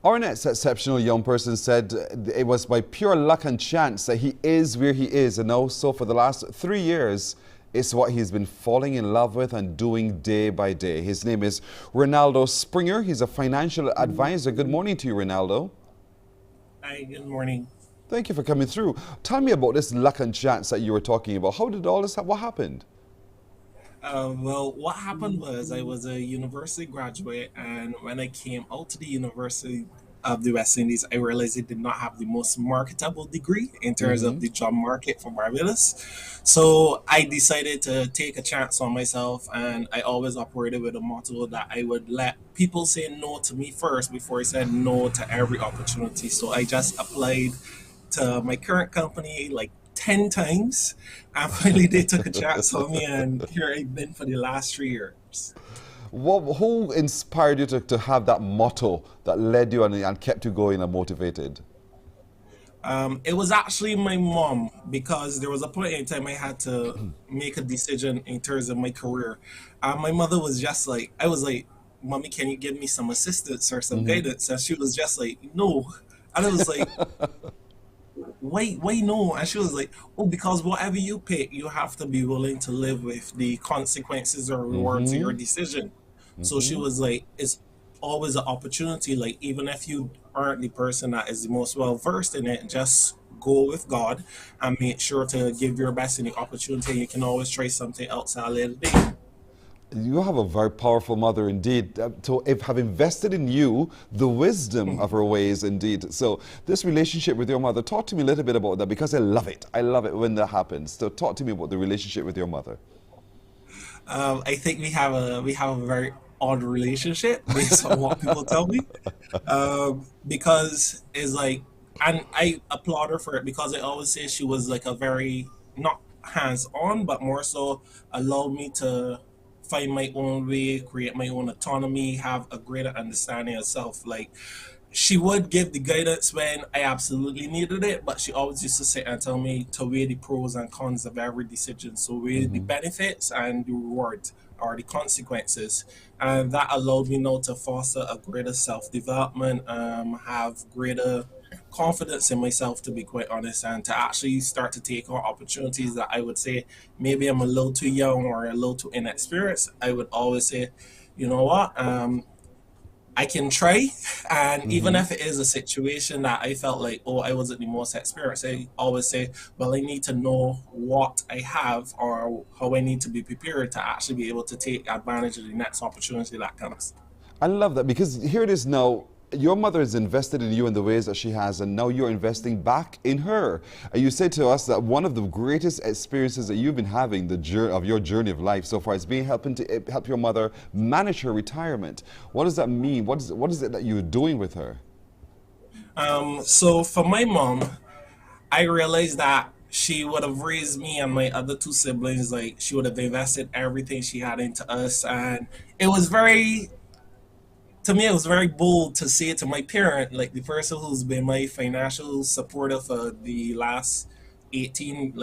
Our next exceptional young person said it was by pure luck and chance that he is where he is, and also for the last 3 years, it's what he's been falling in love with and doing day by day. His name is Ronaldo Springer. He's a financial advisor. Good morning to you, Ronaldo. Hi, good morning. Thank you for coming through. Tell me about this luck and chance that you were talking about. How did all this, what happened? Well, what happened was I was a university graduate, and when I came out to the University of the West Indies, I realized it did not have the most marketable degree in terms of the job market for Barbados. So I decided to take a chance on myself, and I always operated with a motto that I would let people say no to me first before I said no to every opportunity. So I just applied to my current company like 10 times, and finally they took a chance on me, and here I've been for the last 3 years. Who inspired you to have that motto that led you and kept you going and motivated? It was actually my mom, because there was a point in time I had to make a decision in terms of my career. My mother was just like, I was like, "Mommy, can you give me some assistance or some guidance?" And she was just like, "No." And I was like, why no? And she was like, "Oh, because whatever you pick, you have to be willing to live with the consequences or rewards of your decision." So she was like, it's always an opportunity. Like, even if you aren't the person that is the most well versed in it, just go with God and make sure to give your best in the opportunity. You can always try something else at a later date. You have a very powerful mother indeed, to have invested in you the wisdom of her ways indeed. So this relationship with your mother, talk to me a little bit about that, because I love it. I love it when that happens. So talk to me about the relationship with your mother. I think we have a very odd relationship based on what people tell me, because it's like, and I applaud her for it, because I always say she was like a very, not hands-on, but more so allowed me to find my own way, create my own autonomy, have a greater understanding of self. Like, she would give the guidance when I absolutely needed it, but she always used to sit and tell me to weigh the pros and cons of every decision. So weigh the benefits and the rewards or the consequences. And that allowed me now to foster a greater self-development, have greater confidence in myself, to be quite honest, and to actually start to take on opportunities that I would say maybe I'm a little too young or a little too inexperienced. I would always say, you know what, I can try. And even if it is a situation that I felt like, oh, I wasn't the most experienced, I always say, well, I need to know what I have or how I need to be prepared to actually be able to take advantage of the next opportunity that comes. I love that, because here it is now. Your mother is invested in you in the ways that she has, and now you're investing back in her. And you said to us that one of the greatest experiences that you've been having of your journey of life so far is helping to help your mother manage her retirement. What does that mean? What is it that you're doing with her? So for my mom, I realized that she would have raised me and my other two siblings, like she would have invested everything she had into us, and it was very, to me, it was very bold to say to my parent, like the person who's been my financial supporter for the last 18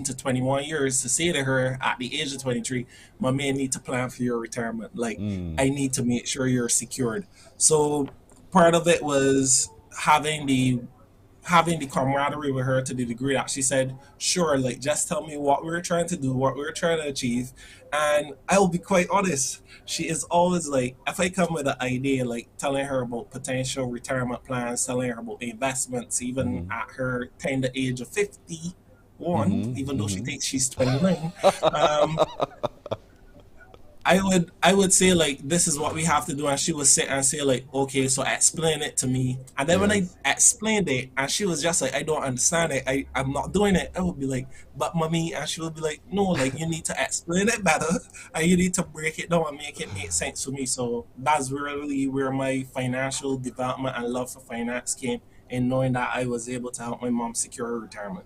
to 21 years, to say to her at the age of 23, "My man, need to plan for your retirement. Like, I need to make sure you're secured." So part of it was having the camaraderie with her, to the degree that she said, "Sure, like, just tell me what we're trying to do, what we're trying to achieve." And I'll be quite honest, she is always like, if I come with an idea, like telling her about potential retirement plans, telling her about investments, even at her tender age of 51, even though she thinks she's 29, I would say, like, this is what we have to do, and she would sit and say, like, "Okay, so explain it to me." And then when I explained it and she was just like, "I don't understand it, I'm not doing it," I would be like, "But mommy," and she would be like, "No, like, you need to explain it better and you need to break it down and make it make sense for me." So that's really where my financial development and love for finance came, in knowing that I was able to help my mom secure her retirement.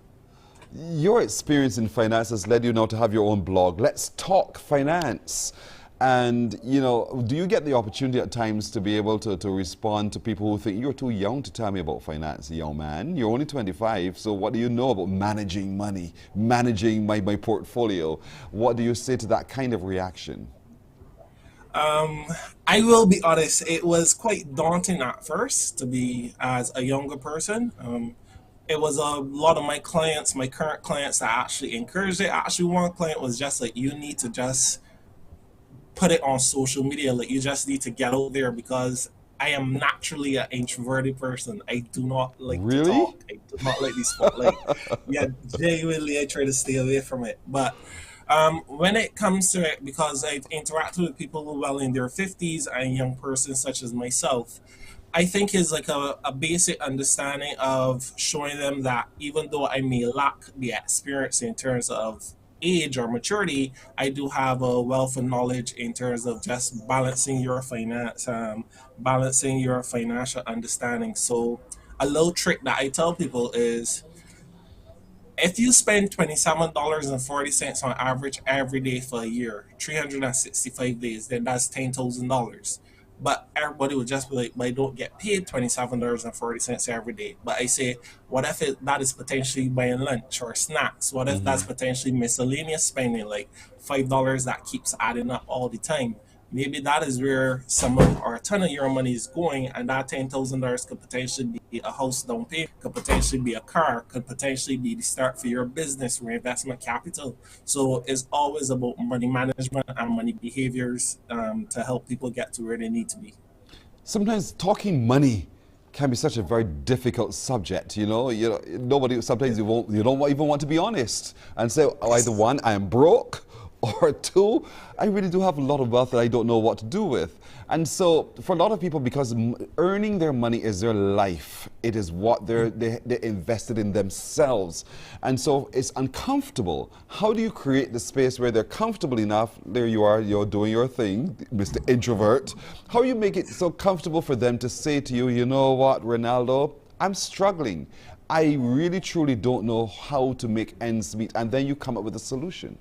Your experience in finance has led you now to have your own blog. Let's talk finance. And, you know, do you get the opportunity at times to be able to respond to people who think you're too young to tell me about finance, young man? You're only 25, so what do you know about managing money, managing my portfolio? What do you say to that kind of reaction? I will be honest, it was quite daunting at first to be as a younger person. It was a lot of my clients, my current clients, that actually encouraged it. Actually, one client was just like, you need to just put it on social media. Like, you just need to get out there, because I am naturally an introverted person. I do not like to Really? talk. I do not like the spotlight. Yeah, genuinely, I try to stay away from it. But when it comes to it, because I've interacted with people well in their 50s and young persons such as myself, I think is like a basic understanding of showing them that even though I may lack the experience in terms of age or maturity, I do have a wealth of knowledge in terms of just balancing your finance, balancing your financial understanding. So a little trick that I tell people is, if you spend $27.40 on average every day for a year, 365 days, then that's $10,000. But everybody would just be like, but I don't get paid $27.40 every day. But I say, what if that is potentially buying lunch or snacks? What if that's potentially miscellaneous spending, like $5 that keeps adding up all the time? Maybe that is where some of or a ton of your money is going, and that $10,000 could potentially be a house down payment, could potentially be a car, could potentially be the start for your business, reinvestment capital. So it's always about money management and money behaviors to help people get to where they need to be. Sometimes talking money can be such a very difficult subject, you know. Nobody, sometimes you don't even want to be honest and say, oh, either one, I am broke, or two, I really do have a lot of wealth that I don't know what to do with. And so for a lot of people, because earning their money is their life, it is what they invested in themselves. And so it's uncomfortable. How do you create the space where they're comfortable enough? There you are, you're doing your thing, Mr. Introvert. How do you make it so comfortable for them to say to you, you know what, Ronaldo, I'm struggling. I really truly don't know how to make ends meet. And then you come up with a solution.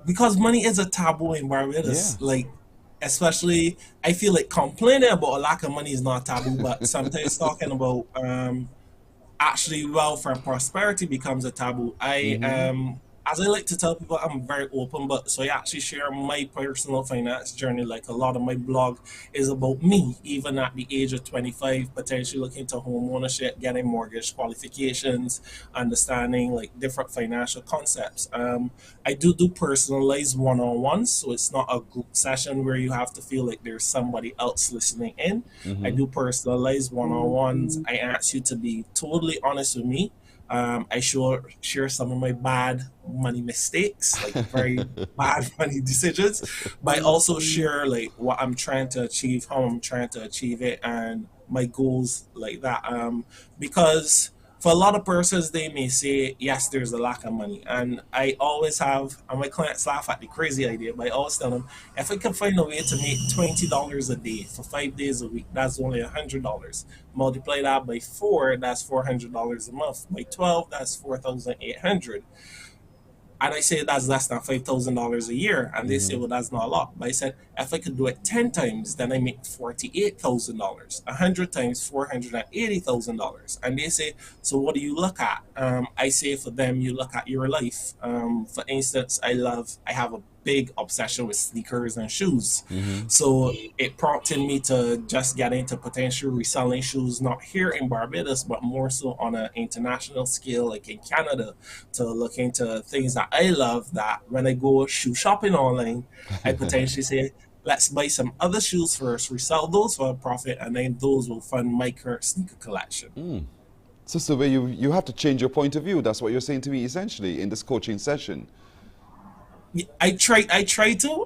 Because money is a taboo in Barbados. Yeah. Like, especially, I feel like complaining about a lack of money is not taboo, but sometimes talking about actually wealth and prosperity becomes a taboo. As I like to tell people, I'm very open, but so I actually share my personal finance journey. Like, a lot of my blog is about me, even at the age of 25, potentially looking to home ownership, getting mortgage qualifications, understanding like different financial concepts. I do personalized one-on-ones, so it's not a group session where you have to feel like there's somebody else listening in. I do personalized one-on-ones. I ask you to be totally honest with me. I share some of my bad money mistakes, like very bad money decisions, but I also share like what I'm trying to achieve, how I'm trying to achieve it, and my goals like that. Because for a lot of persons, they may say, yes, there's a lack of money. And I always have, and my clients laugh at the crazy idea, but I always tell them, if I can find a way to make $20 a day for 5 days a week, that's only $100. Multiply that by 4, that's $400 a month. By 12, that's 4,800. And I say that's less than $5,000 a year. And they say, well, that's not a lot. But I said, if I could do it 10 times, then I make $48,000. 100 times, $480,000. And they say, so what do you look at? I say for them, you look at your life. For instance, I have a big obsession with sneakers and shoes. So it prompted me to just get into potential reselling shoes, not here in Barbados, but more so on an international scale, like in Canada, to look into things that I love, that when I go shoe shopping online, I potentially say, let's buy some other shoes first, resell those for a profit, and then those will fund my current sneaker collection. So it's the way you have to change your point of view. That's what you're saying to me, essentially, in this coaching session. I try to.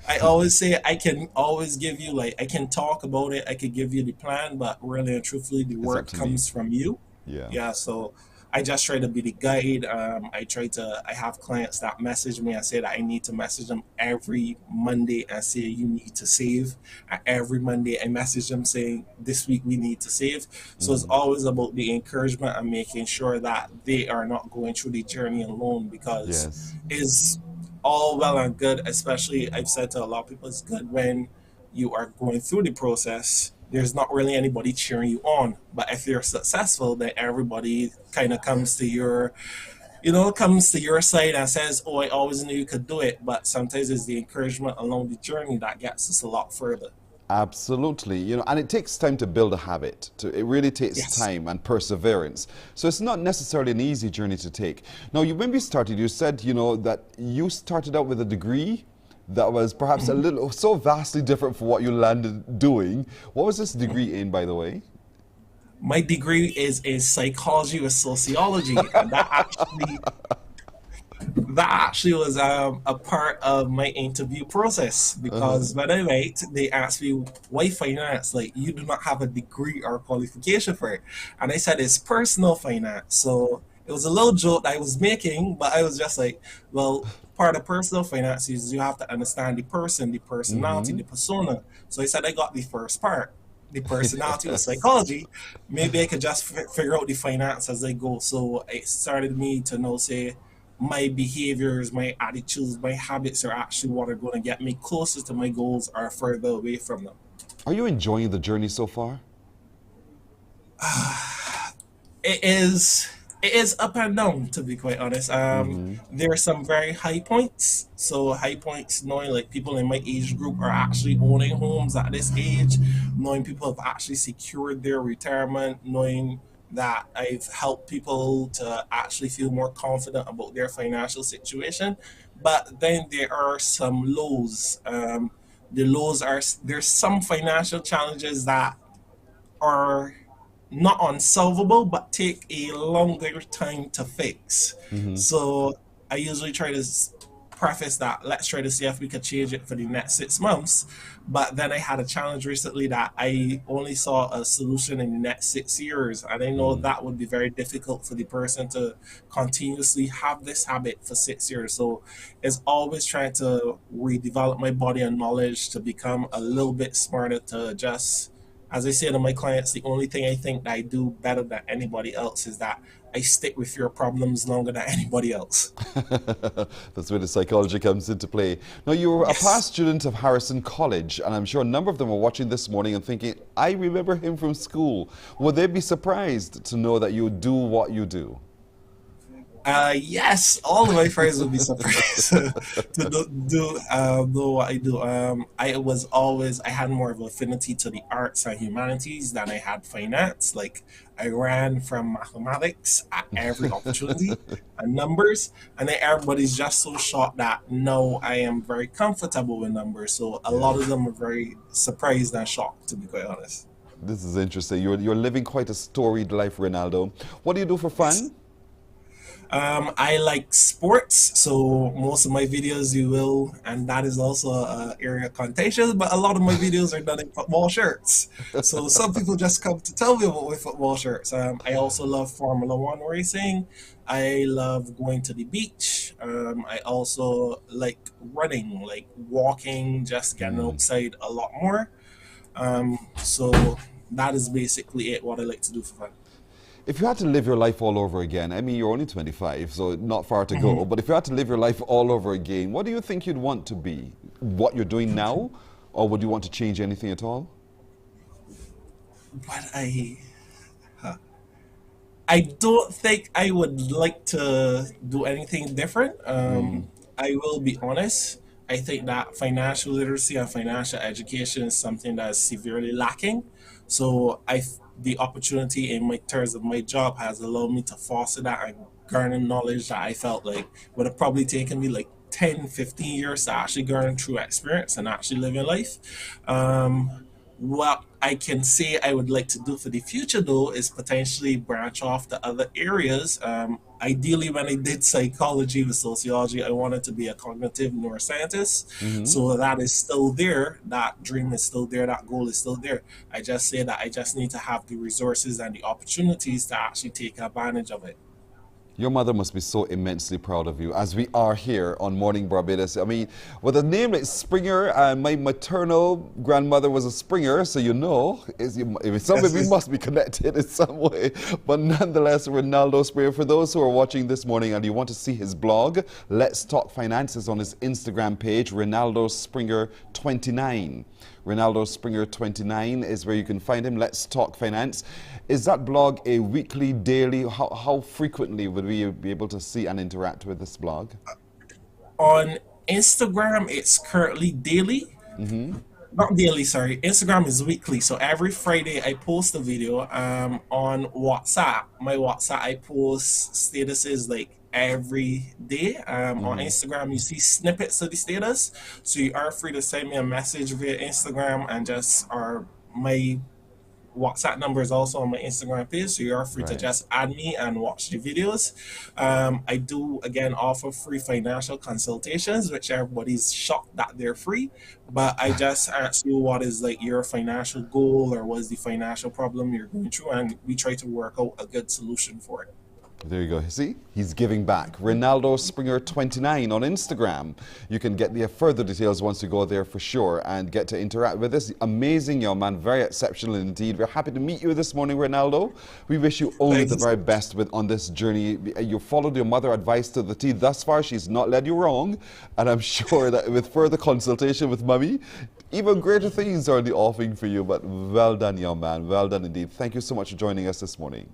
I always say I can always give you, like, I can talk about it, I could give you the plan, but really and truthfully, the work comes from you. Yeah. So I just try to be the guide. I have clients that message me and say that I need to message them every Monday and say, you need to save. And every Monday I message them saying, this week we need to save. So it's always about the encouragement and making sure that they are not going through the journey alone, because it's all well and good, especially I've said to a lot of people, it's good when you are going through the process. There's not really anybody cheering you on, but if you're successful, then everybody kind of comes to your comes to your side and says, "Oh, I always knew you could do it," but sometimes it's the encouragement along the journey that gets us a lot further. Absolutely, and it takes time to build a habit. It really takes Yes. time and perseverance. So it's not necessarily an easy journey to take. Now, when you said, that you started out with a degree that was perhaps a little, so vastly different from what you landed doing. What was this degree in, by the way? My degree is in psychology with sociology, and that actually was a part of my interview process, because when I went, they asked me, why finance? Like, you do not have a degree or qualification for it. And I said, it's personal finance. So it was a little joke that I was making, but I was just like, well, part of personal finance is you have to understand the person, the personality, the persona. So I said, I got the first part. The personality was psychology. Maybe I could just figure out the finance as I go. So it started me to know, say, my behaviors, my attitudes, my habits are actually what are going to get me closer to my goals or further away from them. Are you enjoying the journey so far? It is up and down, to be quite honest. There are some very high points. So high points, knowing like people in my age group are actually owning homes at this age, knowing people have actually secured their retirement, knowing that I've helped people to actually feel more confident about their financial situation. But then there are some lows. The lows are, there's some financial challenges that are not unsolvable, but take a longer time to fix. So I usually try to preface that, let's try to see if we could change it for the next 6 months. But then I had a challenge recently that I only saw a solution in the next 6 years. And I know that would be very difficult for the person to continuously have this habit for 6 years. So it's always trying to redevelop my body and knowledge to become a little bit smarter, to just, as I say to my clients, the only thing I think that I do better than anybody else is that I stick with your problems longer than anybody else. That's where the psychology comes into play. Now, you're a past student of Harrison College, and I'm sure a number of them are watching this morning and thinking, I remember him from school. Would they be surprised to know that you do what you do? Yes, all of my friends would be surprised to know what I do. I had more of an affinity to the arts and humanities than I had finance. Like, I ran from mathematics at every opportunity and numbers, and then everybody's just so shocked that now I am very comfortable with numbers. So a lot of them are very surprised and shocked, to be quite honest. This is interesting. You're living quite a storied life, Ronaldo. What do you do for fun? I like sports, so most of my videos and that is also an area contentious, but a lot of my videos are done in football shirts. So some people just come to tell me about my football shirts. I also love Formula One racing. I love going to the beach. I also like running, like walking, just getting outside a lot more. So that is basically it, what I like to do for fun. If you had to live your life all over again, I mean, you're only 25, so not far to go, but if you had to live your life all over again, what do you think you'd want to be? What you're doing now? Or would you want to change anything at all? But I don't think I would like to do anything different. I will be honest. I think that financial literacy and financial education is something that is severely lacking. So the opportunity in terms of my job has allowed me to foster that and garner knowledge that I felt like would have probably taken me like 10, 15 years to actually garner through experience and actually living life. What I can say I would like to do for the future, though, is potentially branch off to other areas. Ideally, when I did psychology with sociology, I wanted to be a cognitive neuroscientist. So that is still there. That dream is still there. That goal is still there. I just say that I just need to have the resources and the opportunities to actually take advantage of it. Your mother must be so immensely proud of you, as we are here on Morning Barbados. I mean, with a name like Springer, my maternal grandmother was a Springer, so you know, somebody must be connected in some way. But nonetheless, Ronaldo Springer, for those who are watching this morning and you want to see his blog, Let's Talk Finances on his Instagram page, Ronaldo Springer 29. Ronaldo Springer 29 is where you can find him. Let's Talk Finance. Is that blog a weekly, daily? How frequently would we be able to see and interact with this blog? On Instagram, it's currently daily. Not daily, sorry. Instagram is weekly. So every Friday I post a video. On WhatsApp, my WhatsApp, I post statuses like every day. On Instagram, you see snippets of the status. So you are free to send me a message via Instagram and just my WhatsApp number is also on my Instagram page, so you are free to just add me and watch the videos. I do, again, offer free financial consultations, which everybody's shocked that they're free. But I just ask you what is like your financial goal or what is the financial problem you're going through, and we try to work out a good solution for it. There you go. See, he's giving back. Ronaldo Springer 29 on Instagram. You can get the further details once you go there for sure and get to interact with this amazing young man. Very exceptional indeed. We're happy to meet you this morning, Ronaldo. We wish you only the very best on this journey. You followed your mother advice to the T. Thus far, she's not led you wrong. And I'm sure that with further consultation with Mummy, even greater things are in the offing for you. But well done, young man. Well done indeed. Thank you so much for joining us this morning.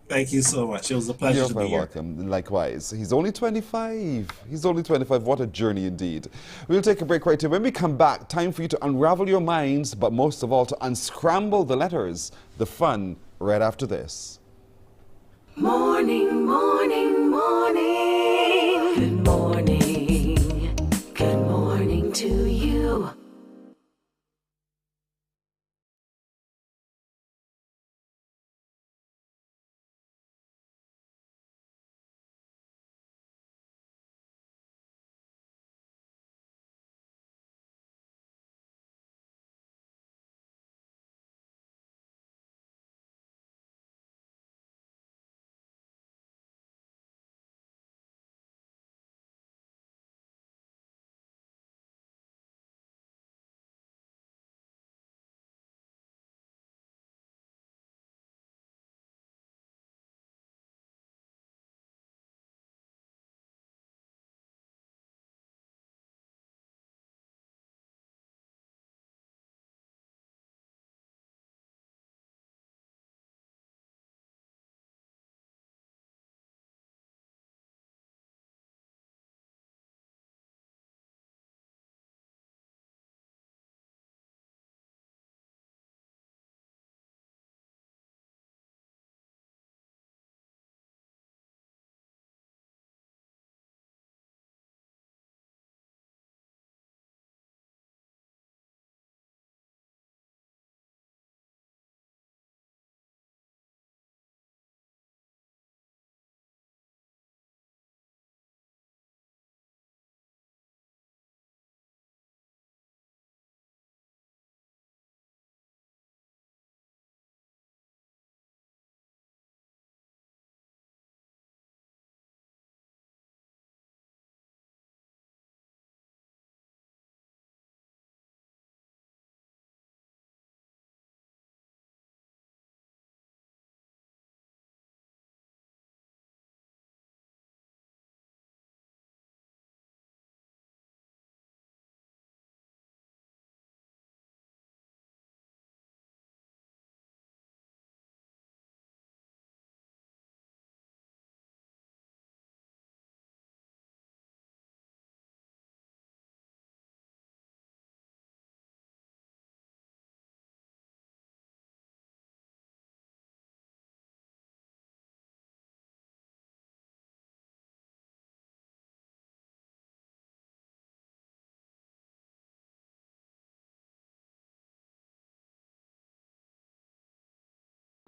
Thank you so much. It was a pleasure You're to very be here. welcome. Likewise. He's only 25. He's only 25. What a journey indeed. We'll take a break right here. When we come back, time for you to unravel your minds, but most of all to unscramble the letters. The fun right after this. Morning, morning, morning. Good morning. Good morning to you.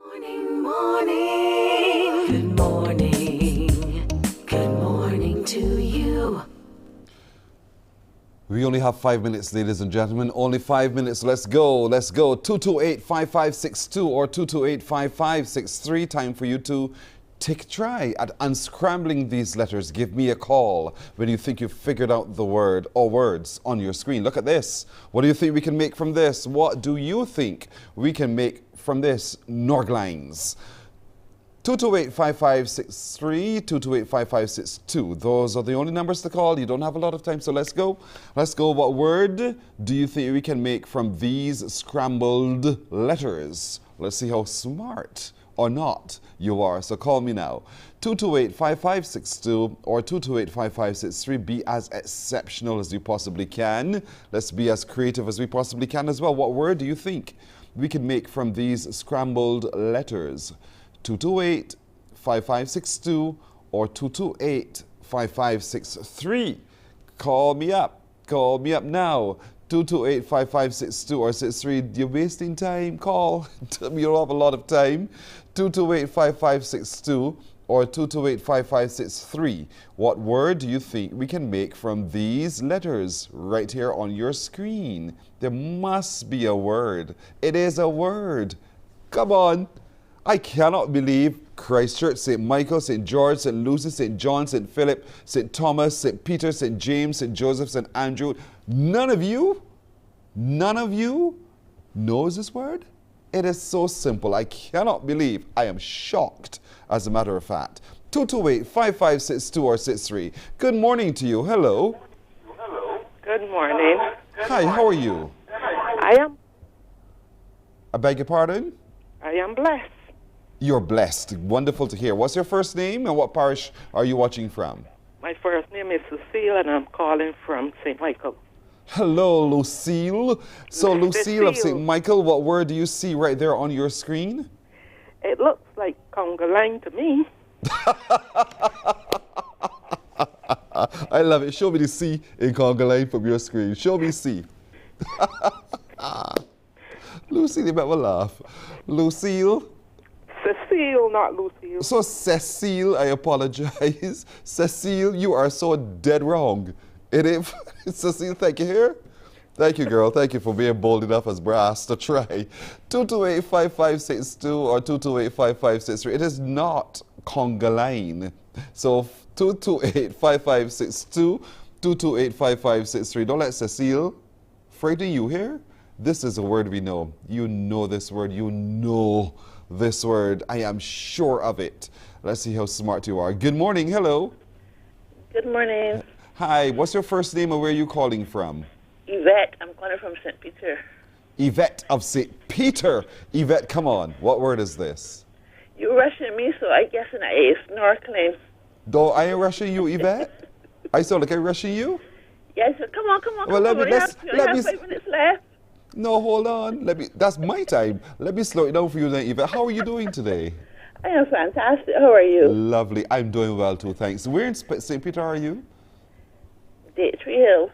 Morning, morning. Good morning. Good morning to you. We only have 5 minutes, ladies and gentlemen. Only 5 minutes. Let's go. Let's go. 228-5562 or 228-5563. Time for you to take a try at unscrambling these letters. Give me a call when you think you've figured out the word or words on your screen. Look at this. What do you think we can make from this? What do you think we can make from this? Norglines. 228-5563, 228-5562. Those are the only numbers to call. You don't have a lot of time, so let's go. Let's go. What word do you think we can make from these scrambled letters? Let's see how smart or not you are. So call me now. 228-5562 or 228-5563. Be as exceptional as you possibly can. Let's be as creative as we possibly can as well. What word do you think we can make from these scrambled letters? 228-5562 or 228-5563. Call me up. Call me up now. 228-5562 or 63. You're wasting time. Call. You don't have a lot of time. 228-5562 or 228-5563. What word do you think we can make from these letters right here on your screen? There must be a word. It is a word. Come on. I cannot believe Christchurch, St. Michael, St. George, St. Lucy, St. John, St. Philip, St. Thomas, St. Peter, St. James, St. Joseph, St. Andrew. None of you knows this word? It is so simple. I cannot believe. I am shocked, as a matter of fact. 228-5562 or 63. Good morning to you. Hello. Hello. Good morning. Hi, how are you? I beg your pardon? I am blessed. You're blessed. Wonderful to hear. What's your first name and what parish are you watching from? My first name is Cecile and I'm calling from St. Michael. Hello, Lucille. So, Lucille of St. Michael, what word do you see right there on your screen? It looks like conga line to me. I love it. Show me the C in conga line from your screen. Show me C. Lucille, you better laugh. Lucille? Cecile, not Lucille. So, Cecile, I apologize. Cecile, you are so dead wrong. It is. Cecile, thank you here. Thank you, girl. Thank you for being bold enough as brass to try. 228-5562 or 228-5563. It is not conga line. So 228-5562, 228-5563. Don't let Cecile frighten you here. This is a word we know. You know this word. You know this word. I am sure of it. Let's see how smart you are. Good morning. Hello. Good morning. Hi. What's your first name and where are you calling from? Yvette. I'm calling from St. Peter. Yvette of St. Peter. Yvette, come on. What word is this? You're rushing me, so I guess an A, snorkeling. Though I ain't rushing you, Yvette? I sound like I'm rushing you? Yes, come on. Well, let me 5 minutes left. No, hold on. That's my time. Let me slow it down for you then, Yvette. How are you doing today? I am fantastic. How are you? Lovely. I'm doing well too, thanks. Where in St. Peter are you? Tree Hill.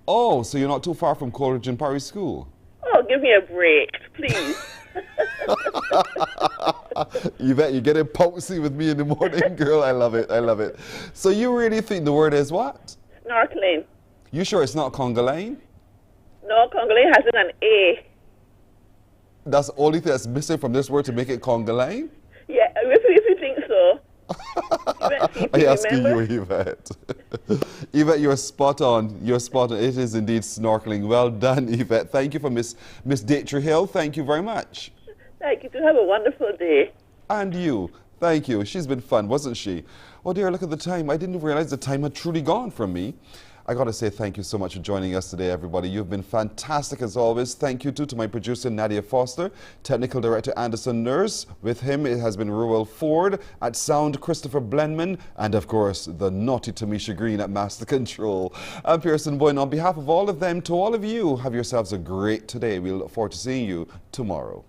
Oh, so you're not too far from Coleridge and Parry School? Oh, give me a break, please. Yvette, you're getting poxy with me in the morning, girl. I love it. I love it. So you really think the word is what? Snorkeling. You sure it's not conga line? No, conga line has an A. That's the only thing that's missing from this word to make it conga line? Yeah, if you think so. I'm asking you, Yvette. Yvette, you're spot on. You're spot on. It is indeed snorkeling. Well done, Yvette. Thank you for Miss Datre Hill. Thank you very much. Thank you. Have a wonderful day. And you. Thank you. She's been fun, wasn't she? Oh dear, look at the time. I didn't realize the time had truly gone from me. I got to say thank you so much for joining us today, everybody. You've been fantastic as always. Thank you too to my producer, Nadia Foster, technical director, Anderson Nurse. With him, it has been Ruel Ford. At sound, Christopher Blenman. And of course, the naughty Tamisha Green at Master Control. I'm Pearson Boyne. On behalf of all of them, to all of you, have yourselves a great today. We look forward to seeing you tomorrow.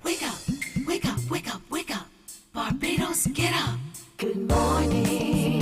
Wake up, wake up, wake up, wake up. Barbados, get up. Good morning.